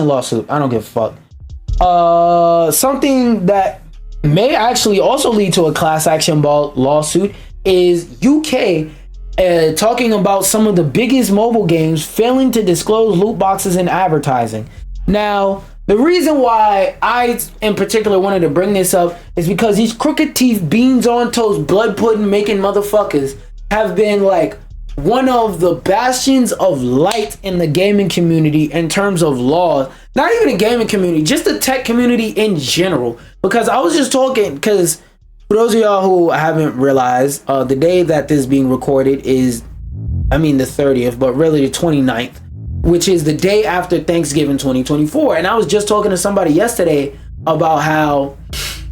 lawsuit. I don't give a fuck. Something that may actually also lead to a class action lawsuit is UK talking about some of the biggest mobile games failing to disclose loot boxes in advertising. Now, the reason why I in particular wanted to bring this up is because these crooked teeth, beans on toast, blood pudding making motherfuckers have been like one of the bastions of light in the gaming community in terms of law. Not even the gaming community, just the tech community in general. Because I was just talking, because for those of y'all who haven't realized, the day that this is being recorded is, the 30th, but really the 29th, which is the day after Thanksgiving 2024. And I was just talking to somebody yesterday about how,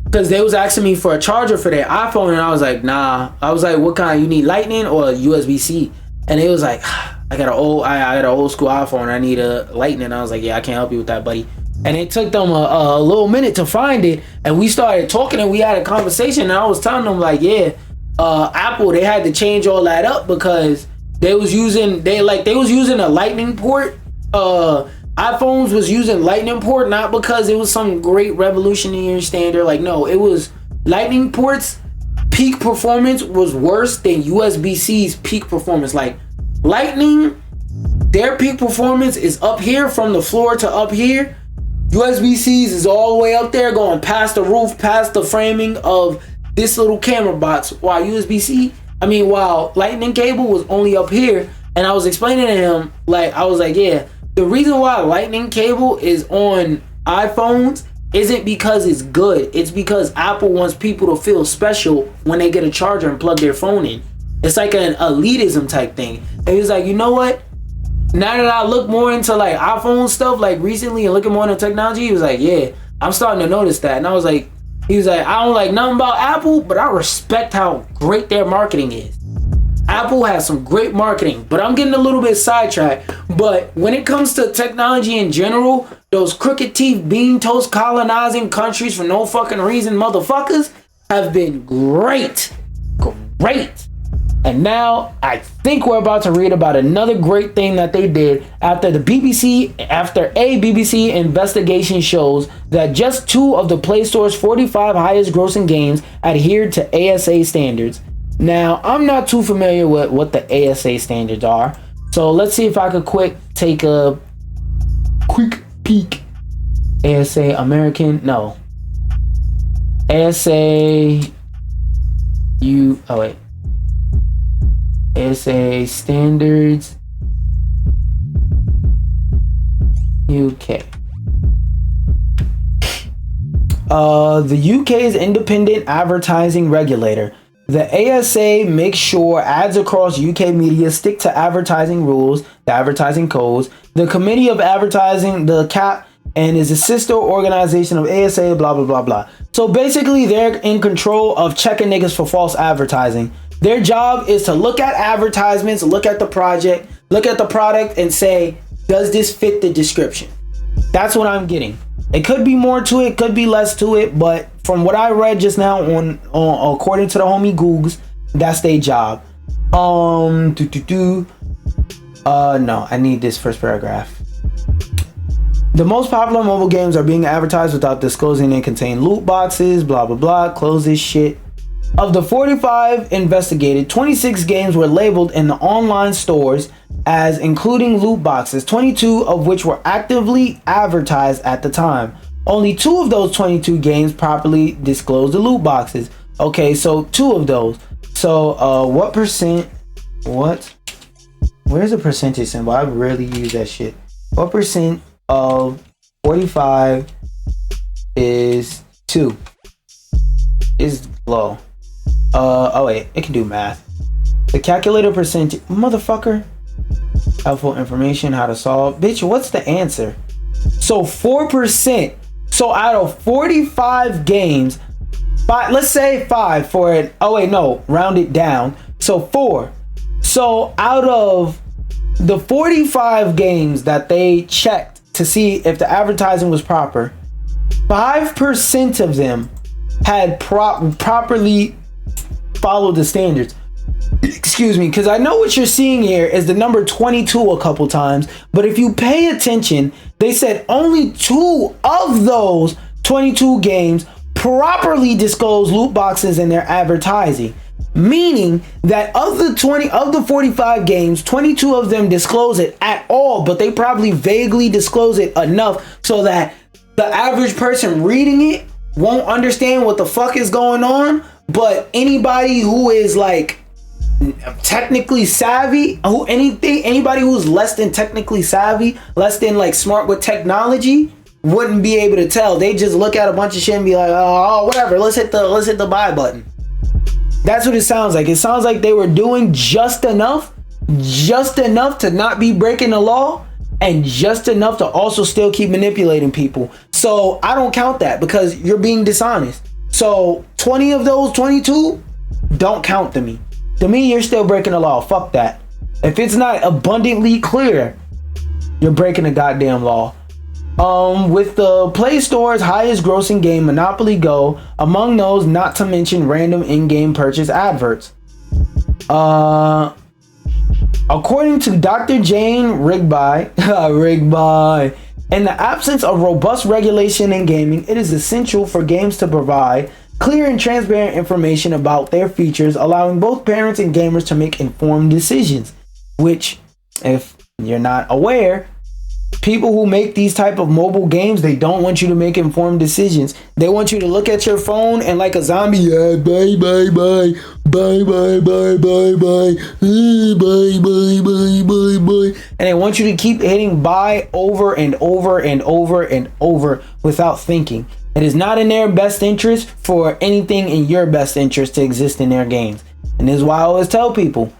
because they was asking me for a charger for their iPhone, and I was like, nah. I was like, what kind? You need Lightning or USB-C? And they was like, I got an old school iPhone. I need a Lightning. I was like, yeah, I can't help you with that, buddy. And it took them a little minute to find it, and we started talking and we had a conversation. And I was telling them like, yeah, Apple, they had to change all that up because they was using a Lightning port. iPhones was using Lightning port, not because it was some great revolutionary standard. Like, no, it was Lightning ports. Peak performance was worse than USB-C's peak performance. Like Lightning, their peak performance is up here from the floor to up here. USB-C's is all the way up there, going past the roof, past the framing of this little camera box. While while Lightning cable was only up here. And I was explaining to him, like, I was like, yeah, the reason why Lightning cable is on iPhones isn't because it's good. It's because Apple wants people to feel special when they get a charger and plug their phone in. It's like an elitism type thing. And he was like, you know what? Now that I look more into like iPhone stuff, like recently, and looking more into technology, he was like, yeah, I'm starting to notice that. And I was like, he was like, I don't like nothing about Apple, but I respect how great their marketing is. Apple has some great marketing, but I'm getting a little bit sidetracked. But when it comes to technology in general, those crooked teeth, bean toast colonizing countries for no fucking reason motherfuckers have been great. Great. And now I think we're about to read about another great thing that they did after a BBC investigation shows that just 2 of the Play Store's 45 highest grossing games adhered to ASA standards. Now, I'm not too familiar with what the ASA standards are, so let's see if I could take a quick peek. ASA American, no. ASA ASA standards UK. The UK's independent advertising regulator. The ASA makes sure ads across UK media stick to advertising rules, the advertising codes. The Committee of Advertising, the CAP, and is a sister organization of ASA, blah, blah, blah, blah. So basically, they're in control of checking niggas for false advertising. Their job is to look at advertisements, look at the project, look at the product, and say, does this fit the description? That's what I'm getting. It could be more to it, could be less to it, but from what I read just now on according to the homie Googs, that's their job. No, I need this first paragraph. The most popular mobile games are being advertised without disclosing they contain loot boxes, blah blah blah. Close this shit. Of the 45 investigated, 26 games were labeled in the online stores as including loot boxes, 22 of which were actively advertised at the time. Only 2 of those 22 games properly disclosed the loot boxes. Okay, so 2 of those. So what percent? Where's the percentage symbol? I rarely use that shit. What percent of 45 is 2? Is low. Oh wait, it can do math. The calculator percentage, motherfucker. Helpful information, how to solve. Bitch, what's the answer? So 4%. So out of 45 games, let's say 5 for it. Oh wait, no, round it down. So 4. So out of the 45 games that they checked to see if the advertising was proper, 5% of them had properly followed the standards. excuse me, because I know what you're seeing here is the number 22 a couple times, but if you pay attention, they said only 2 of those 22 games properly disclose loot boxes in their advertising, meaning that of the 45 games, 22 of them disclose it at all, but they probably vaguely disclose it enough so that the average person reading it won't understand what the fuck is going on, but anybody who is like technically savvy, anybody who's less than technically savvy, less than like smart with technology, wouldn't be able to tell. They just look at a bunch of shit and be like, oh, whatever, let's hit the buy button. That's what it sounds like. It sounds like they were doing just enough to not be breaking the law, and just enough to also still keep manipulating people. So I don't count that because you're being dishonest. So 20 of those 22 don't count to me. To me, you're still breaking the law. Fuck that. If it's not abundantly clear, you're breaking the goddamn law. With the Play Store's highest grossing game, Monopoly Go, among those, not to mention random in-game purchase adverts. According to Dr. Jane Rigby, in the absence of robust regulation in gaming, it is essential for games to provide clear and transparent information about their features, allowing both parents and gamers to make informed decisions. Which, if you're not aware, people who make these type of mobile games, they don't want you to make informed decisions. They want you to look at your phone and like a zombie, yeah, bye, bye, bye, bye, bye, bye, bye, bye, bye, bye, bye, bye, bye. And they want you to keep hitting buy over and over and over and over without thinking. It is not in their best interest for anything in your best interest to exist in their games. And this is why I always tell people,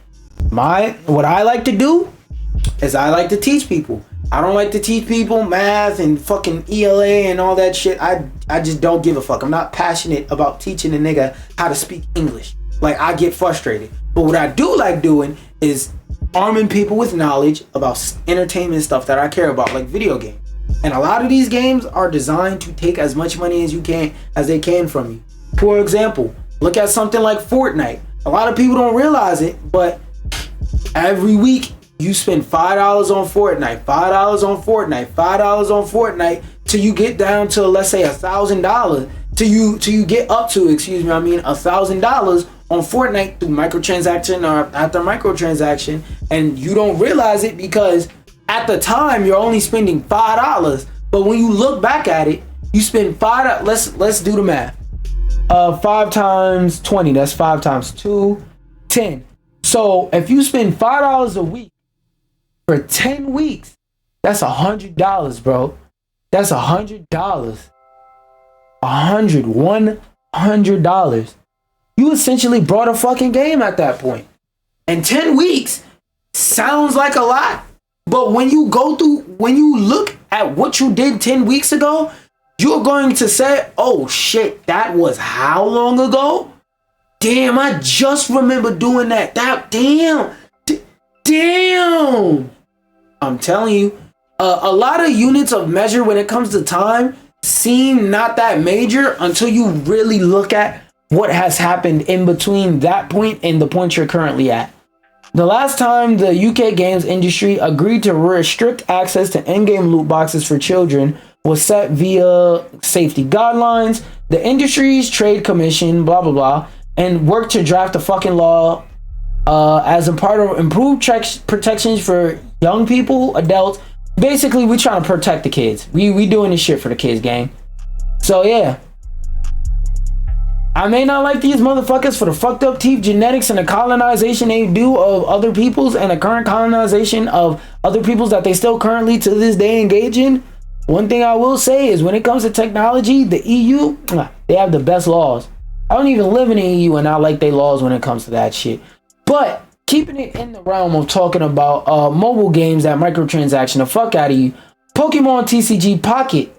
what I like to do is I like to teach people. I don't like to teach people math and fucking ELA and all that shit. I just don't give a fuck. I'm not passionate about teaching a nigga how to speak English. Like, I get frustrated. But what I do like doing is arming people with knowledge about entertainment stuff that I care about, like video games. And a lot of these games are designed to take as much money as they can from you. For example, look at something like Fortnite. A lot of people don't realize it, but every week you spend $5 on Fortnite, $5 on Fortnite, $5 on Fortnite, till you get down to, let's say, $1,000, till you get up to, $1,000 on Fortnite through microtransaction or after microtransaction, and you don't realize it because at the time you're only spending $5. But when you look back at it, you spend $5. Let's do the math. 5 times 20, that's 5 times 2, 10. So if you spend $5 a week for 10 weeks, that's $100, bro. That's $100. $100. You essentially brought a fucking game at that point. And 10 weeks sounds like a lot, but when you look at what you did 10 weeks ago, you're going to say, oh shit, that was how long ago? Damn, I just remember doing that. Damn. I'm telling you, a lot of units of measure when it comes to time seem not that major until you really look at what has happened in between that point and the point you're currently at. The last time the UK games industry agreed to restrict access to in-game loot boxes for children was set via safety guidelines, the industry's trade commission, blah, blah, blah, and worked to draft a fucking law as a part of improved protections for young people, adults. Basically, we trying to protect the kids. We doing this shit for the kids, gang. So yeah, I may not like these motherfuckers for the fucked up teeth genetics and the colonization they do of other peoples and the current colonization of other peoples that they still currently to this day engage in. One thing I will say is when it comes to technology, the EU, they have the best laws. I don't even live in the EU and I like their laws when it comes to that shit. But keeping it in the realm of talking about mobile games that microtransaction the fuck out of you, Pokemon TCG Pocket.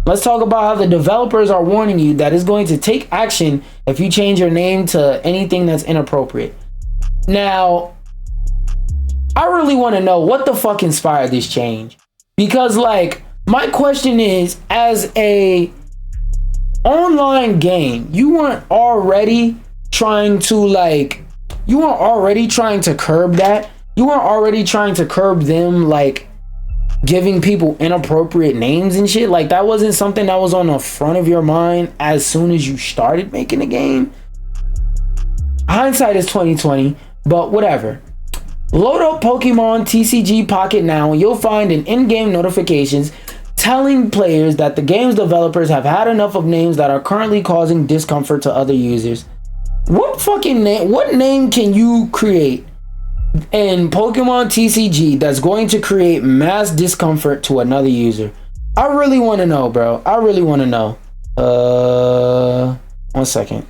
Let's talk about how the developers are warning you that it's going to take action if you change your name to anything that's inappropriate. Now, I really want to know what the fuck inspired this change. Because, like, my question is, as a online game, you weren't already trying to, like, you weren't already trying to curb that? You weren't already trying to curb them, like, giving people inappropriate names and shit? Like, that wasn't something that was on the front of your mind as soon as you started making the game? Hindsight is 2020, but whatever. Load up Pokemon TCG Pocket now and you'll find an in-game notifications telling players that the game's developers have had enough of names that are currently causing discomfort to other users. What fucking name? What name can you create in Pokemon TCG that's going to create mass discomfort to another user? I really want to know, bro. I really want to know. 1 second.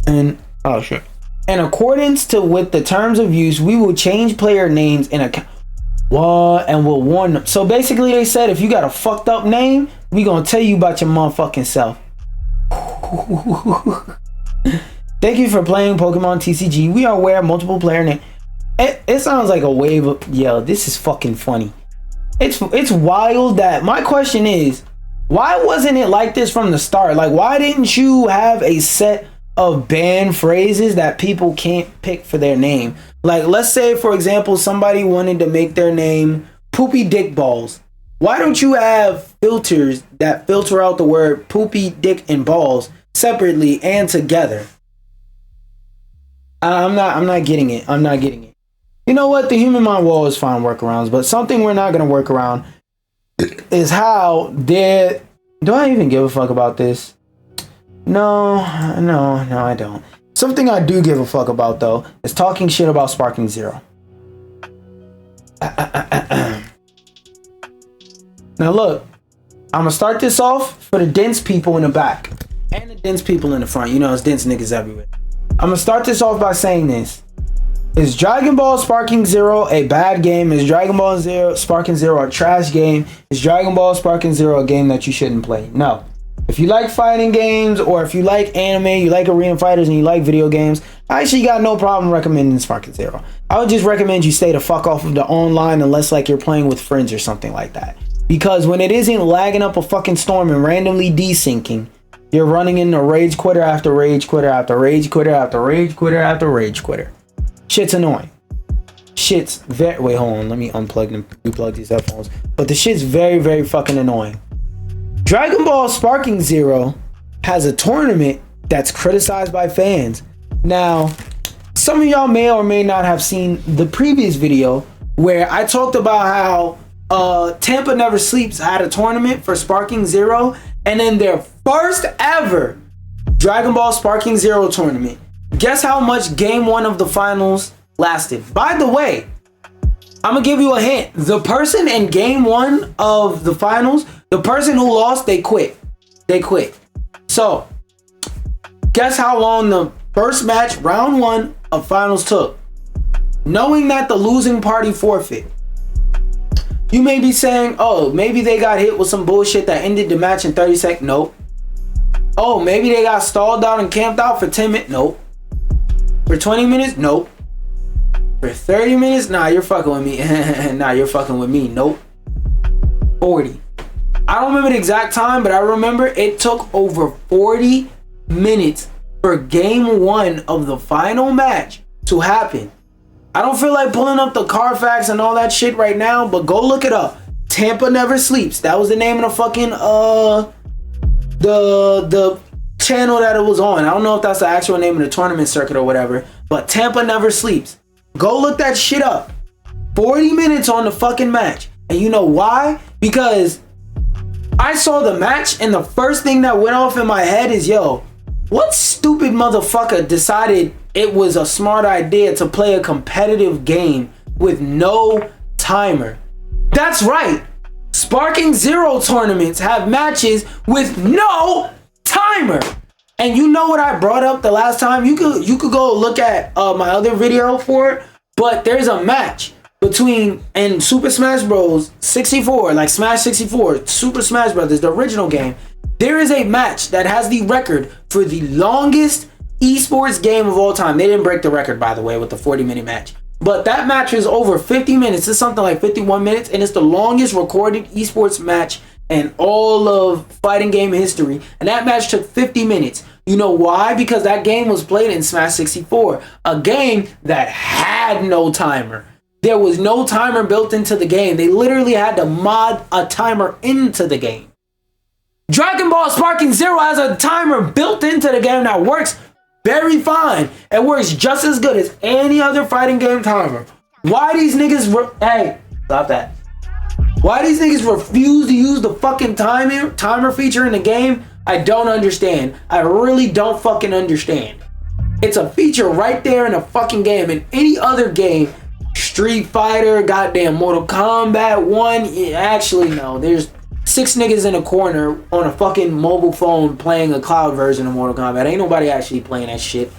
And oh shit. In accordance with the terms of use, we will change player names in account. What? And we'll warn them. So basically, they said if you got a fucked up name, we gonna tell you about your motherfucking self. Thank you for playing Pokemon TCG. We are aware of multiple player names. It sounds like a wave of, yo, this is fucking funny. It's wild that, my question is, why wasn't it like this from the start? Like, why didn't you have a set of banned phrases that people can't pick for their name? Like, let's say, for example, somebody wanted to make their name Poopy Dick Balls. Why don't you have filters that filter out the word poopy, dick, and balls separately and together? I'm not getting it. I'm not getting it. You know what? The human mind will always find workarounds, but something we're not going to work around is how they're... Do I even give a fuck about this? No, I don't. Something I do give a fuck about, though, is talking shit about Sparking Zero. Now, look, I'm going to start this off for the dense people in the back and the dense people in the front. You know, it's dense niggas everywhere. I'm going to start this off by saying this. Is Dragon Ball Sparking Zero a bad game? Is Dragon Ball Sparking Zero a trash game? Is Dragon Ball Sparking Zero a game that you shouldn't play? No. If you like fighting games, or if you like anime, you like arena fighters, and you like video games, I actually got no problem recommending Sparking Zero. I would just recommend you stay the fuck off of the online unless like you're playing with friends or something like that. Because when it isn't lagging up a fucking storm and randomly desyncing, you're running into rage quitter after rage quitter after rage quitter after rage quitter after rage quitter. Shit's annoying. Shit's very... Wait, hold on. Let me unplug and replug these headphones. But the shit's very, very fucking annoying. Dragon Ball Sparking Zero has a tournament that's criticized by fans. Now, some of y'all may or may not have seen the previous video where I talked about how Tampa Never Sleeps had a tournament for Sparking Zero, and then their first ever Dragon Ball Sparking Zero tournament. Guess how much game one of the finals lasted? By the way, I'm gonna give you a hint. The person in game one of the finals, the person who lost, they quit. They quit. So, guess how long the first match, round one of finals took? Knowing that the losing party forfeit. You may be saying, oh, maybe they got hit with some bullshit that ended the match in 30 seconds. Nope. Oh, maybe they got stalled out and camped out for 10 minutes. Nope. For 20 minutes? Nope. For 30 minutes? Nah, you're fucking with me. Nah, you're fucking with me. Nope. 40. I don't remember the exact time, but I remember it took over 40 minutes for game one of the final match to happen. I don't feel like pulling up the Carfax and all that shit right now, but go look it up. Tampa Never Sleeps. That was the name of the fucking the channel that it was on. I don't know if that's the actual name of the tournament circuit or whatever, but Tampa Never Sleeps. Go look that shit up. 40 minutes on the fucking match. And you know why? Because I saw the match and the first thing that went off in my head is, yo, what stupid motherfucker decided it was a smart idea to play a competitive game with no timer? That's right. Sparking Zero tournaments have matches with no timer. And you know what I brought up the last time? You could go look at my other video for it. But there's a match between in Super Smash Bros. 64, like Smash 64, Super Smash Brothers, the original game. There is a match that has the record for the longest esports game of all time. They didn't break the record, by the way, with the 40-minute match. But that match is over 50 minutes. It's something like 51 minutes, and it's the longest recorded esports match in all of fighting game history, and that match took 50 minutes. You know why? Because that game was played in Smash 64, a game that had no timer. There was no timer built into the game. They literally had to mod a timer into the game. Dragon Ball Sparking Zero has a timer built into the game that works very fine. It works just as good as any other fighting game timer. Why these niggas... Hey, stop that. Why these niggas refuse to use the fucking timer feature in the game, I don't understand. I really don't fucking understand. It's a feature right there in a fucking game. In any other game, Street Fighter, goddamn Mortal Kombat 1, actually no, there's 6 niggas in a corner on a fucking mobile phone playing a cloud version of Mortal Kombat. Ain't nobody actually playing that shit.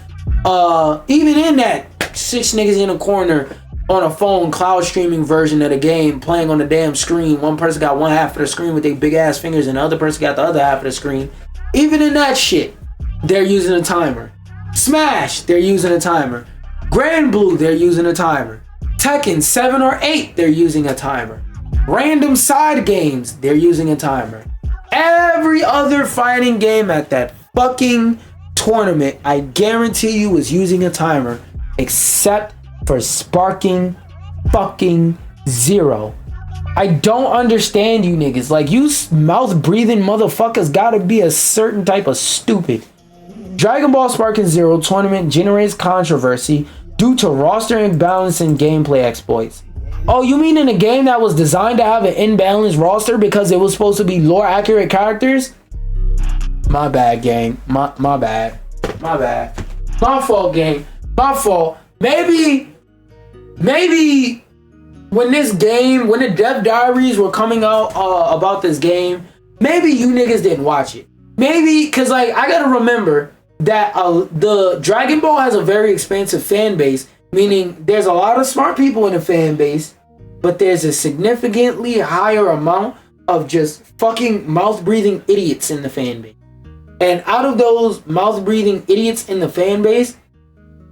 Even in that 6 niggas in a corner on a phone cloud streaming version of the game playing on the damn screen, one person got one half of the screen with their big ass fingers and the other person got the other half of the screen. Even in that shit, they're using a timer. Smash, they're using a timer. Grand Blue, they're using a timer. Tekken 7 or 8, they're using a timer. Random side games, they're using a timer. Every other fighting game at that fucking tournament, I guarantee you, was using a timer, except for Sparking fucking Zero. I don't understand you niggas. Like, you mouth breathing motherfuckers gotta be a certain type of stupid. Dragon Ball Sparking Zero tournament generates controversy due to roster imbalance and gameplay exploits. Oh, you mean in a game that was designed to have an imbalanced roster because it was supposed to be lore accurate characters? My bad, gang. My bad. My bad. My fault, gang. My fault. Maybe when the dev diaries were coming out about this game, maybe you niggas didn't watch it. Maybe, cause like I gotta remember that the Dragon Ball has a very expansive fan base, meaning there's a lot of smart people in the fan base, but there's a significantly higher amount of just fucking mouth-breathing idiots in the fan base. And out of those mouth-breathing idiots in the fan base,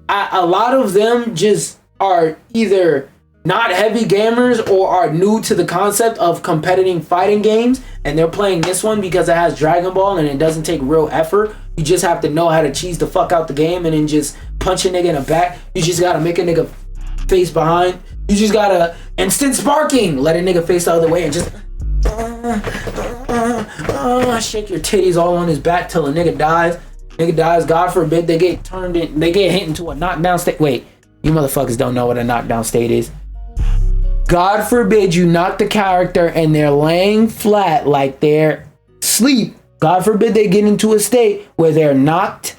a lot of them just are either not heavy gamers or are new to the concept of competitive fighting games, and they're playing this one because it has Dragon Ball and it doesn't take real effort. You just have to know how to cheese the fuck out the game and then just punch a nigga in the back. You just gotta make a nigga face behind. You just gotta instant sparking, let a nigga face the other way and just shake your titties all on his back till a nigga dies. Nigga dies, God forbid they get hit into a knockdown state. Wait, you motherfuckers don't know what a knockdown state is. God forbid you knock the character and they're laying flat like they're asleep. God forbid they get into a state where they're knocked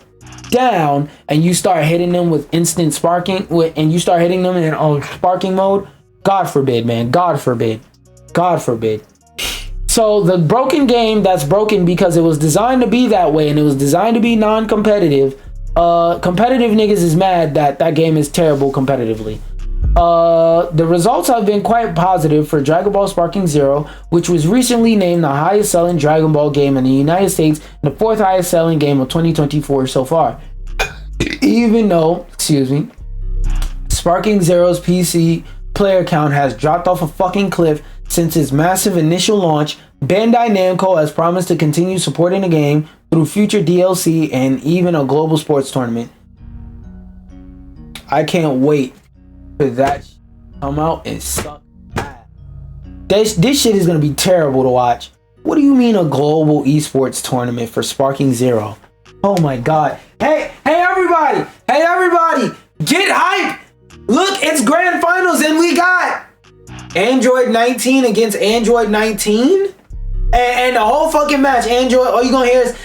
down and you start hitting them with instant sparking and you start hitting them in sparking mode. God forbid, man. God forbid. God forbid. So the broken game that's broken because it was designed to be that way and it was designed to be non-competitive. Competitive niggas is mad that that game is terrible competitively. The results have been quite positive for Dragon Ball Sparking Zero, which was recently named the highest selling Dragon Ball game in the United States and the 4th highest selling game of 2024 so far. Even though, Sparking Zero's PC player count has dropped off a fucking cliff since its massive initial launch, Bandai Namco has promised to continue supporting the game through future DLC and even a global sports tournament. I can't wait for that to come out and suck ass. This shit is gonna be terrible to watch. What do you mean a global esports tournament for Sparking Zero? Oh my god. Hey everybody! Hey everybody! Get hype! Look, it's grand finals and we got Android 19 against Android 19. And the whole fucking match, Android, all you gonna hear is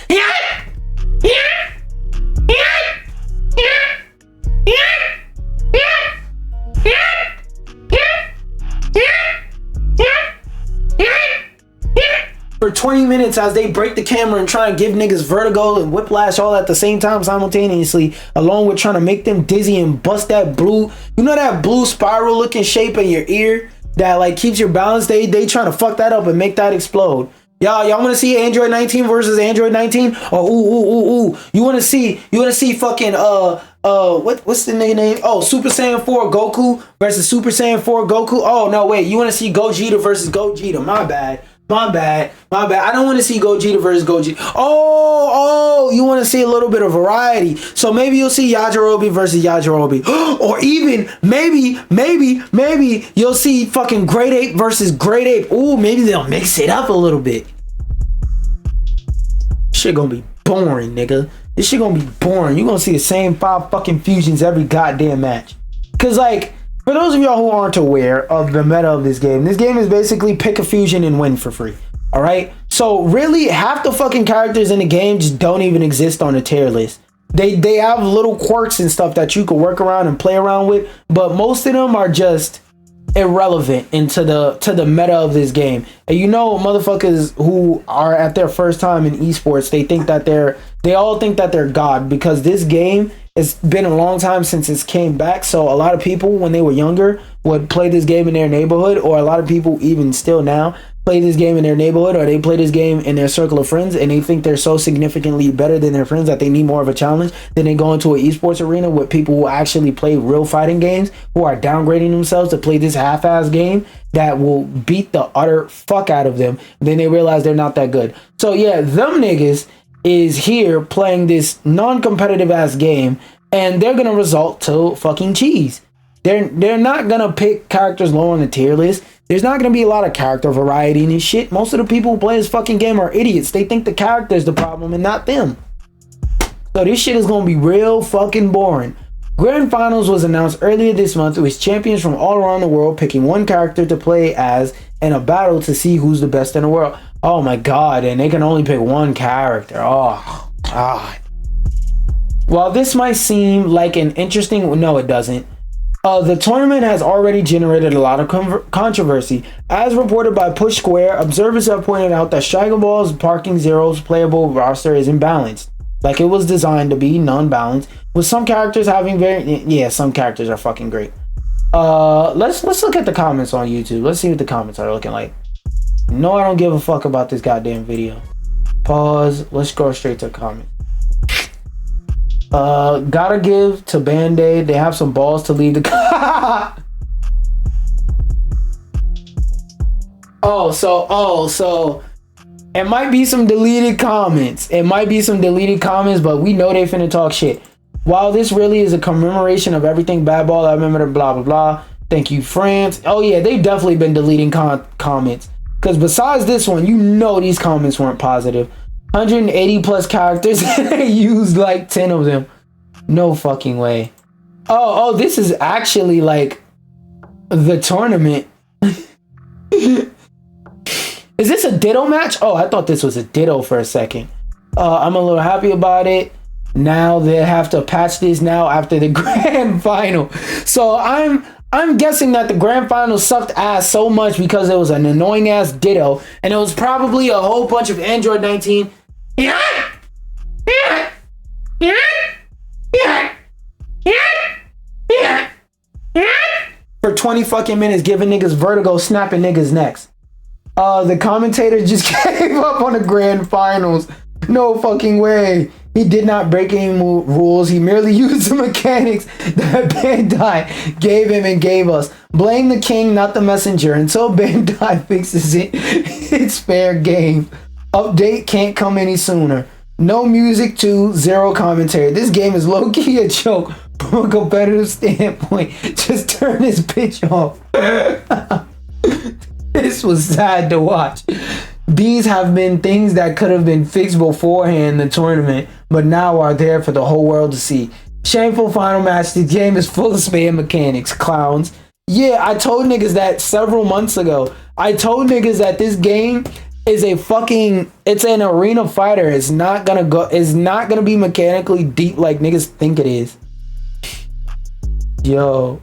for 20 minutes as they break the camera and try and give niggas vertigo and whiplash all at the same time simultaneously, along with trying to make them dizzy and bust that blue, you know, that blue spiral looking shape in your ear that like keeps your balance. They trying to fuck that up and make that explode. Y'all want to see Android 19 versus Android 19? Oh, ooh. You want to see fucking what's the nigga name? Oh, Super Saiyan 4 Goku versus Super Saiyan 4 Goku. Oh no, wait, you want to see Gogeta versus Gogeta? My bad. My bad. My bad. I don't want to see Gogeta versus Gogeta. Oh, you want to see a little bit of variety. So maybe you'll see Yajirobe versus Yajirobe. Or even, maybe you'll see fucking Great Ape versus Great Ape. Ooh, maybe they'll mix it up a little bit. Shit gonna be boring, nigga. This shit gonna be boring. You gonna see the same 5 fucking fusions every goddamn match. Cause like, for those of y'all who aren't aware of the meta of this game is basically pick a fusion and win for free. All right. So really, half the fucking characters in the game just don't even exist on the tier list. They have little quirks and stuff that you can work around and play around with, but most of them are just irrelevant into the meta of this game. And you know, motherfuckers who are at their first time in esports, they all think that they're God, because this game, it's been a long time since it's came back. So a lot of people when they were younger would play this game in their neighborhood, or a lot of people even still now play this game in their neighborhood, or they play this game in their circle of friends, and they think they're so significantly better than their friends that they need more of a challenge. Then they go into an esports arena with people who actually play real fighting games, who are downgrading themselves to play this half-ass game that will beat the utter fuck out of them. Then they realize they're not that good. So yeah, them niggas is here playing this non-competitive ass game, and they're gonna result to fucking cheese. They're not gonna pick characters low on the tier list. There's not gonna be a lot of character variety in this shit. Most of the people who play this fucking game are idiots. They think the character is the problem and not them. So this shit is gonna be real fucking boring. Grand Finals was announced earlier this month, with champions from all around the world picking one character to play as in a battle to see who's the best in the world. Oh my god, and they can only pick one character. Oh god. While this might seem like an interesting... No, it doesn't. The tournament has already generated a lot of controversy. As reported by Push Square, observers have pointed out that Striker Ball's Parking Zero's playable roster is imbalanced. Like it was designed to be non-balanced, with some characters having some characters are fucking great. Let's look at the comments on YouTube. Let's see what the comments are looking like. No, I don't give a fuck about this goddamn video. Pause. Let's go straight to the comment. Gotta give to Band-Aid. They have some balls to leave the... So it might be some deleted comments. But we know they finna talk shit. While this really is a commemoration of everything Bad Ball, I remember blah blah blah. Thank you, France. Oh yeah, they've definitely been deleting comments. Because besides this one, you know these comments weren't positive. 180 plus characters, and they used like 10 of them. No fucking way. Oh, this is actually like the tournament. Is this a Ditto match? Oh, I thought this was a Ditto for a second. I'm a little happy about it. Now they have to patch this now after the grand final. So I'm guessing that the grand final sucked ass so much because it was an annoying ass Ditto, and it was probably a whole bunch of Android 19 for 20 fucking minutes, giving niggas vertigo, snapping niggas' necks. The commentator just gave up on the grand finals. No fucking way. He did not break any rules. He merely used the mechanics that Bandai gave him and gave us. Blame the king, not the messenger. Until Bandai fixes it, it's fair game. Update can't come any sooner. No music to zero commentary. This game is low-key a joke from a competitive standpoint. Just turn this bitch off. This was sad to watch. These have been things that could have been fixed beforehand in the tournament, but now are there for the whole world to see. Shameful final match. The game is full of spam mechanics. Clowns. Yeah, I told niggas that several months ago. I told niggas that this game is it's an arena fighter. It's not gonna be mechanically deep like niggas think it is. Yo,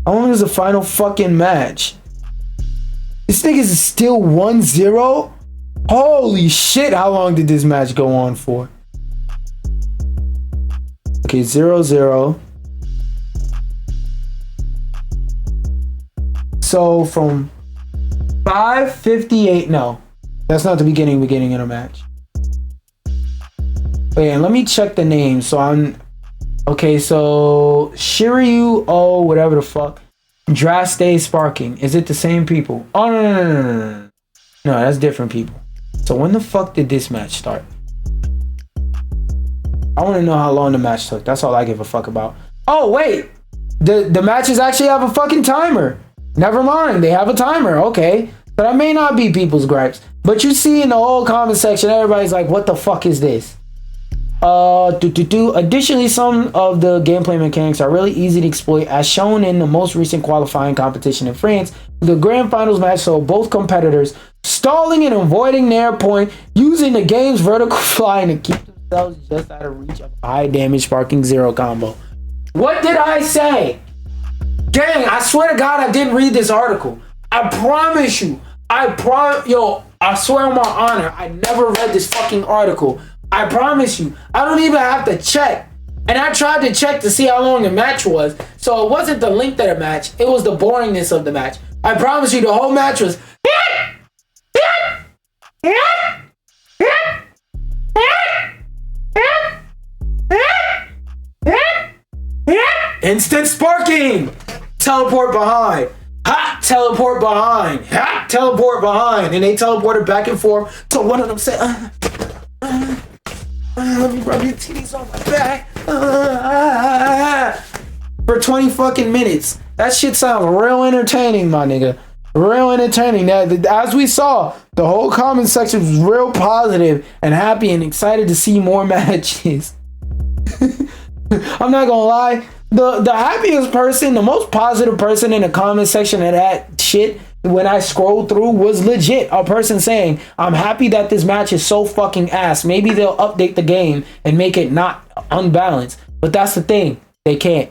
how long is the final fucking match? This niggas is still 1-0? Holy shit, how long did this match go on for? Okay, 0-0. So from 5:58, no. That's not the beginning of the match. Wait, and let me check the name. Okay, so Shiryu, whatever the fuck. Draste Sparking. Is it the same people? Oh, no. No, that's different people. So when the fuck did this match start? I want to know how long the match took. That's all I give a fuck about. Oh, wait. The matches actually have a fucking timer. Never mind. They have a timer. Okay. So that may not be people's gripes. But you see in the whole comment section, everybody's like, what the fuck is this? Additionally, some of the gameplay mechanics are really easy to exploit, as shown in the most recent qualifying competition in France. The grand finals match saw both competitors stalling and avoiding their point, using the game's vertical flying to keep themselves just out of reach of a high damage sparking zero combo. What did I say? Gang, I swear to God, I didn't read this article. I promise you. Yo, I swear on my honor, I never read this fucking article. I promise you. I don't even have to check. And I tried to check to see how long the match was. So it wasn't the length of the match. It was the boringness of the match. I promise you, the whole match was... Instant sparking! Teleport behind. Ha! Teleport behind. Ha! Teleport behind. And they teleported back and forth. So one of them said, let me rub your titties on my back. For 20 fucking minutes. That shit sounds real entertaining, my nigga. Real entertaining. As we saw, the whole comment section was real positive and happy and excited to see more matches. I'm not gonna lie. The happiest person, the most positive person in the comment section of that shit when I scrolled through was legit a person saying, I'm happy that this match is so fucking ass. Maybe they'll update the game and make it not unbalanced. But that's the thing. They can't.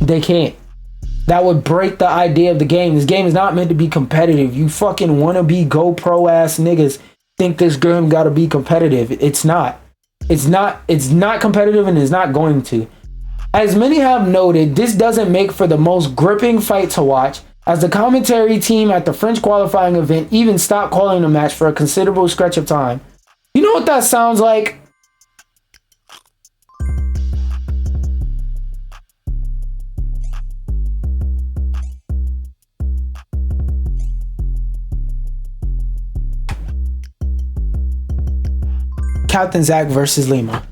They can't. That would break the idea of the game. This game is not meant to be competitive. You fucking wannabe GoPro ass niggas think this game gotta be competitive. It's not. It's not competitive and it's not going to. As many have noted, this doesn't make for the most gripping fight to watch, as the commentary team at the French qualifying event even stopped calling the match for a considerable stretch of time. You know what that sounds like? Captain Zack versus Lima.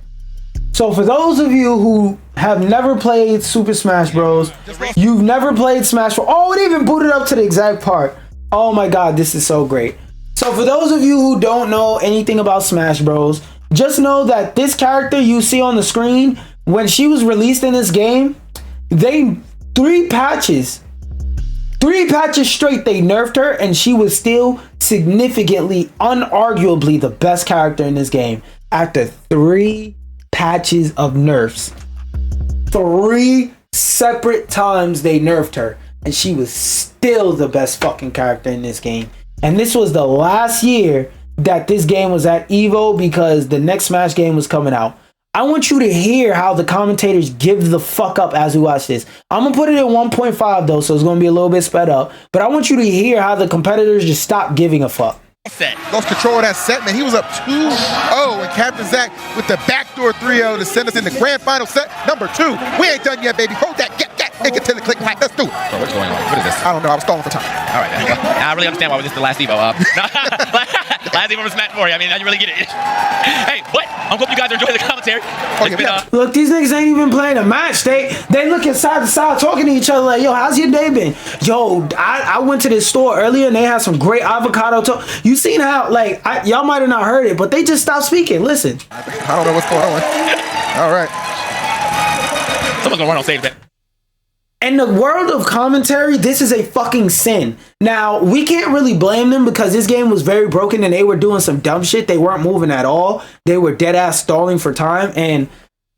So for those of you who have never played Super Smash Bros, you've never played Smash Bros. Oh, it even booted up to the exact part. Oh my God, this is so great. So for those of you who don't know anything about Smash Bros, just know that this character you see on the screen, when she was released in this game, three patches straight, they nerfed her and she was still significantly, unarguably the best character in this game. After 3 patches of nerfs, 3 separate times they nerfed her and she was still the best fucking character in this game. And this was the last year that this game was at Evo because the next Smash game was coming out. I want you to hear how the commentators give the fuck up as we watch this. I'm gonna put it at 1.5 though, so it's gonna be a little bit sped up, but I want you to hear how the competitors just stop giving a fuck. Lost control of that set, man. He was up 2-0, and Captain Zack with the backdoor 3-0 to send us in the grand final set number 2. We ain't done yet, baby. Hold that, get that, and get to the click clack. Let's do it. Bro, what's going on? What is this? I don't know. I was stalling for time. All right, there you go. I really understand why this is the last Evo. Last Evo was Smash 4. I mean, now you really get it. Hey, what? I hope you guys are enjoying the commentary. Look, these niggas ain't even playing a match. They looking side to side, talking to each other like, yo, how's your day been? Yo, I went to this store earlier and they had some great avocado toast. You seen how, like, y'all might have not heard it, but they just stopped speaking. Listen. I don't know what's going on. All right. Someone's gonna run on stage, man. In the world of commentary, this is a fucking sin. Now, we can't really blame them because this game was very broken and they were doing some dumb shit. They weren't moving at all. They were dead ass stalling for time. And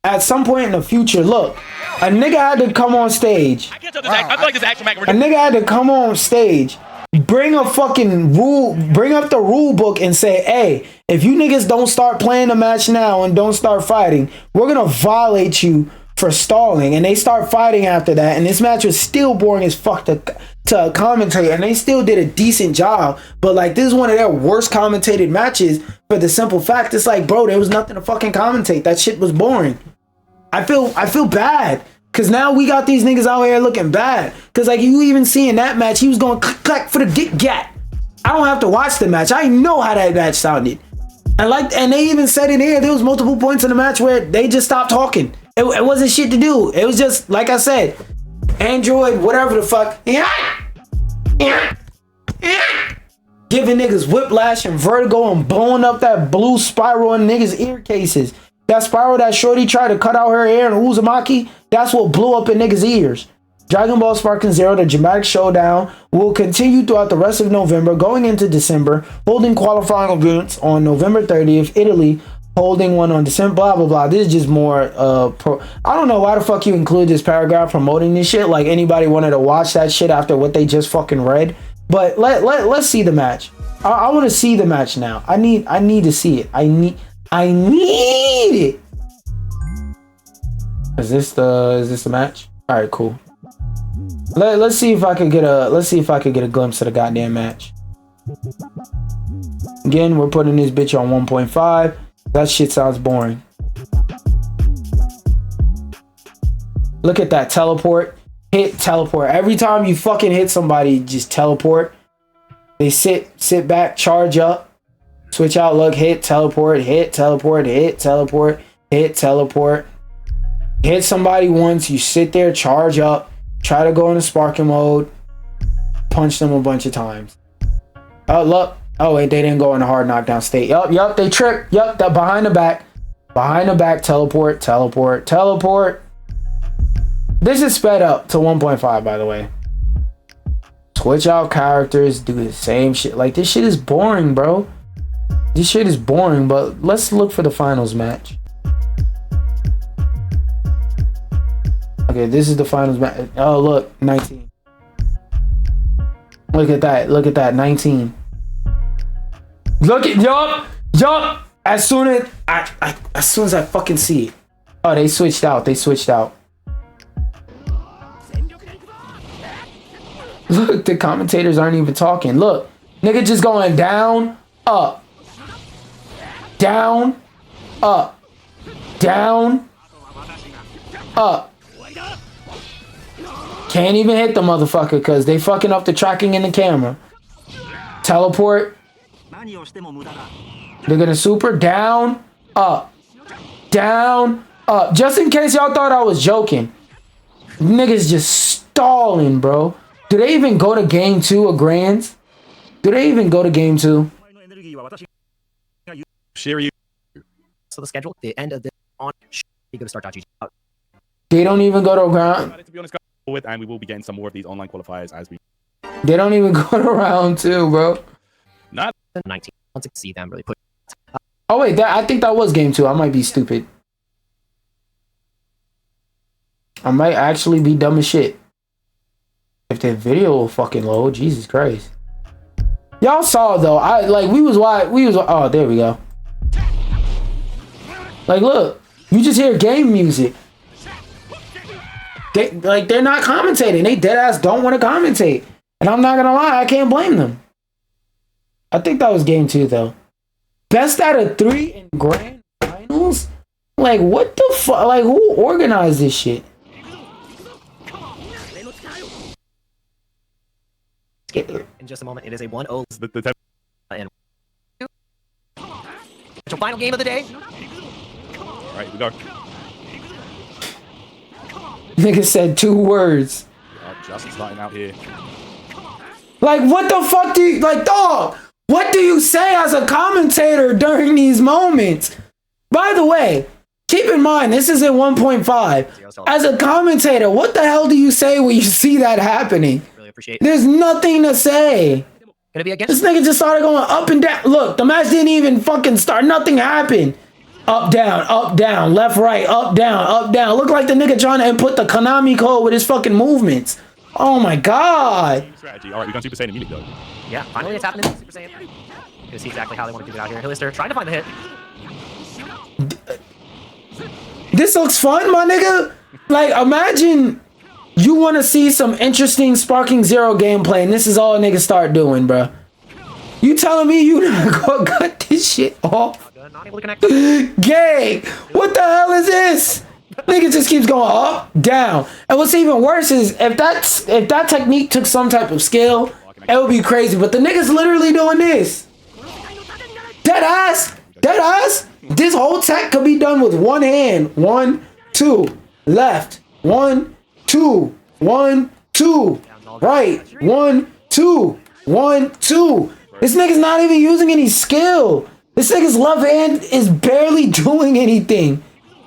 at some point in the future, look, a nigga had to come on stage. I can't tell this. I feel like this action match. A nigga had to come on stage, bring a fucking rule, bring up the rule book and say, hey, if you niggas don't start playing the match now and don't start fighting, we're gonna violate you for stalling. And they start fighting after that, and this match was still boring as fuck to commentate, and they still did a decent job, but like, this is one of their worst commentated matches for the simple fact, it's like, bro, there was nothing to fucking commentate. That shit was boring. I feel bad because now we got these niggas out here looking bad, because like, you even see in that match, he was going clack for the get gat. I don't have to watch the match. I know how that match sounded. And they even said in here, there was multiple points in the match where they just stopped talking. It wasn't shit to do. It was just, like I said, Android, whatever the fuck. Giving niggas whiplash and vertigo and blowing up that blue spiral in niggas' ear cases. That spiral that Shorty tried to cut out her hair in Uzumaki, that's what blew up in niggas' ears. Dragon Ball Sparking Zero, the dramatic showdown, will continue throughout the rest of November, going into December, holding qualifying events on November 30th, Italy, holding one on December, blah, blah, blah. This is just more, I don't know why the fuck you include this paragraph promoting this shit, like anybody wanted to watch that shit after what they just fucking read. But let's see the match. I want to see the match now. I need to see it. I need it. Is this the match? All right, cool. Let's see if I could get a glimpse of the goddamn match. Again, we're putting this bitch on 1.5. That shit sounds boring. Look at that teleport. Hit teleport. Every time you fucking hit somebody, just teleport. They sit back, charge up, switch out, look, hit teleport, hit teleport, hit teleport, hit teleport. Hit somebody once, you sit there, charge up, try to go into sparking mode, punch them a bunch of times. Oh, look. Oh, wait, they didn't go in a hard knockdown state. Yup, they tripped. Yup, that behind the back. Behind the back, teleport, teleport, teleport. This is sped up to 1.5, by the way. Switch out characters, do the same shit. Like, this shit is boring, bro. This shit is boring, but let's look for the finals match. Okay, this is the finals match. Oh, look, 19. Look at that, 19. Look at, yup. As soon as I fucking see it. Oh, they switched out. Look, the commentators aren't even talking. Look, nigga just going down, up, down, up, down, up. Can't even hit the motherfucker because they fucking up the tracking in the camera. Teleport. They're gonna super down, up, down, up. Just in case y'all thought I was joking. Niggas just stalling, bro. Do they even go to game 2 of Grands? Do they even go to game 2? So the schedule, the end of this on you go to start.gg. They don't even go to ground. To be honest, with, and we will be getting some more of these online qualifiers as we. They don't even go to round 2, bro. Not 19. Want to see them really put. Oh wait, I think that was game 2. I might be stupid. I might actually be dumb as shit. If the video will fucking load, Jesus Christ. Y'all saw though, we was oh, there we go. Like, look, you just hear game music. They're not commentating. They dead ass don't want to commentate. And I'm not gonna lie, I can't blame them. I think that was game 2 though. Best out of 3 in grand finals? Like, what the fuck? Like, who organized this shit? In just a moment, it is a 1-0. And final game of the day. All right, we go. Nigga said 2 words. Just starting out here. Like, what the fuck do you, like, dog? What do you say as a commentator during these moments? By the way, keep in mind, this is at 1.5. As a commentator, what the hell do you say when you see that happening? Really appreciate it. There's nothing to say. Gonna be against This nigga just started going up and down. Look, the match didn't even fucking start. Nothing happened. Up, down, left, right, up, down. Look like the nigga trying to input the Konami code with his fucking movements. Oh my god. Strategy. All right, we're going Super Saiyan in Munich though. Yeah, finally it's happening. Super Saiyan. Gonna see exactly how they want to do it out here. Hillister trying to find the hit. This looks fun, my nigga. Like, imagine you want to see some interesting Sparking Zero gameplay, and this is all niggas start doing, bro. You telling me you not gonna cut this shit off? Not able to connect. Gang, what the hell is this? Nigga just keeps going up, down. And what's even worse is if that technique took some type of skill, it would be crazy. But the nigga's literally doing this. Dead ass. This whole tech could be done with one hand. 1, 2, left. 1, 2, 1, 2, right. 1, 2, 1, 2. This nigga's not even using any skill. This nigga's left hand is barely doing anything.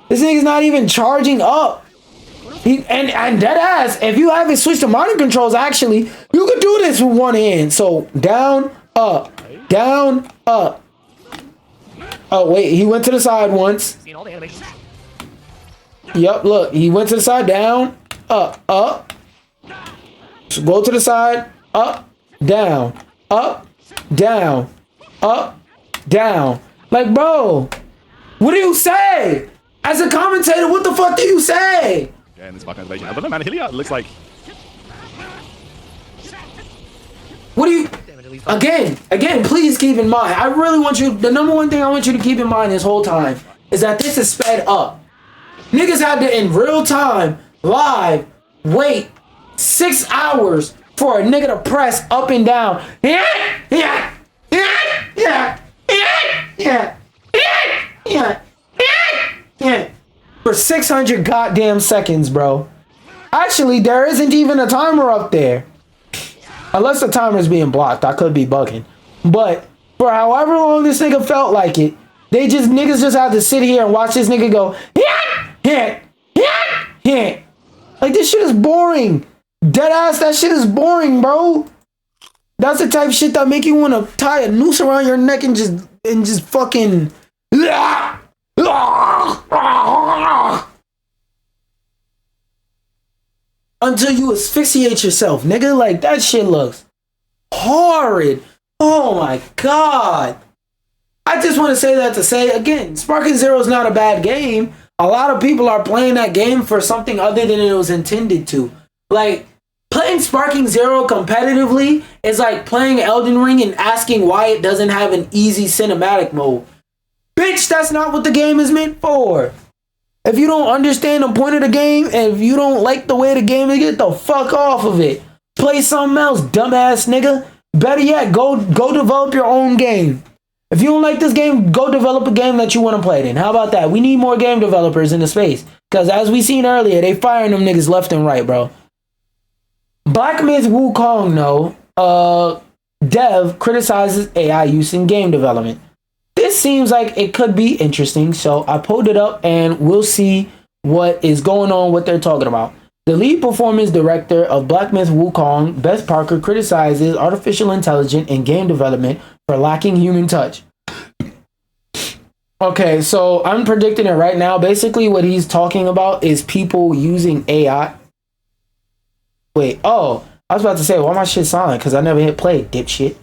This nigga's not even charging up. And dead ass, if you haven't switched to motor controls, actually, you could do this with one hand. So down, up, down, up. Oh wait, he went to the side once. Seeing all the animations. Yup, look, he went to the side, down, up. So go to the side, up, down, up, down, up, down. Like, bro, what do you say? As a commentator, what the fuck do you say? Yeah, and this fucking invasion. I don't know, man. Hilliard looks like. What do you... Again, please keep in mind. I really want you... The number one thing I want you to keep in mind this whole time is that this is sped up. Niggas had to, in real time, live, wait 6 hours for a nigga to press up and down. For 600 goddamn seconds, bro. Actually, there isn't even a timer up there. Unless the timer's being blocked, I could be bugging. But for however long this nigga felt like it, niggas just have to sit here and watch this nigga go. Like, this shit is boring. Deadass, that shit is boring, bro. That's the type of shit that make you want to tie a noose around your neck and just fucking. Until you asphyxiate yourself, nigga. Like, that shit looks horrid. Oh my god. I just want to say that to say, again, Sparking Zero is not a bad game. A lot of people are playing that game for something other than it was intended to. Like, playing Sparking Zero competitively is like playing Elden Ring and asking why it doesn't have an easy cinematic mode. Bitch, that's not what the game is meant for. If you don't understand the point of the game, and if you don't like the way the game is, get the fuck off of it. Play something else, dumbass nigga. Better yet, go develop your own game. If you don't like this game, go develop a game that you want to play then. How about that? We need more game developers in the space. Because as we seen earlier, they firing them niggas left and right, bro. Black Myth Wukong, no. Dev criticizes AI use in game development. This seems like it could be interesting, so I pulled it up and we'll see what is going on, what they're talking about. The lead performance director of Black Myth Wukong, Beth Parker, criticizes artificial intelligence in game development for lacking human touch. Okay, so I'm predicting it right now. Basically, what he's talking about is people using AI. Wait, oh, I was about to say, why my shit silent? Because I never hit play, dipshit.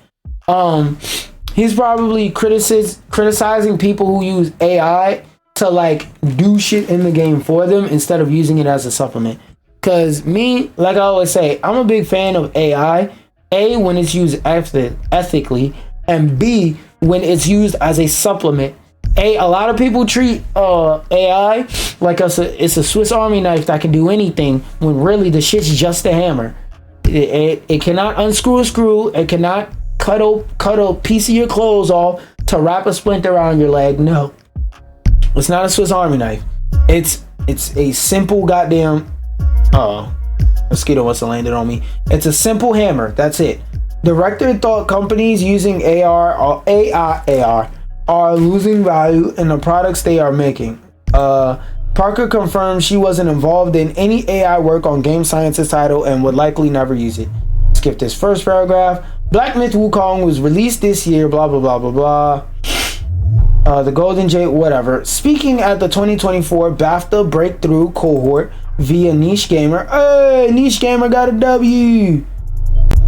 He's probably criticizing people who use AI to like do shit in the game for them instead of using it as a supplement. Cause me, like I always say, I'm a big fan of AI. A, when it's used ethically, and B, when it's used as a supplement. A lot of people treat AI like it's a Swiss Army knife that can do anything when really the shit's just a hammer. It cannot unscrew a screw. It cannot cut a piece of your clothes off to wrap a splinter around your leg. No, it's not a Swiss Army knife. It's a simple goddamn. Mosquito must have landed on me. It's a simple hammer. That's it. Director thought companies using AR or AI are losing value in the products they are making. Parker confirmed she wasn't involved in any AI work on Game Science's title and would likely never use it. Skip this first paragraph. Black Myth Wukong was released this year, blah, blah, blah, blah, blah. The Golden Jade, whatever. Speaking at the 2024 BAFTA Breakthrough Cohort via Niche Gamer. Hey, Niche Gamer got a W.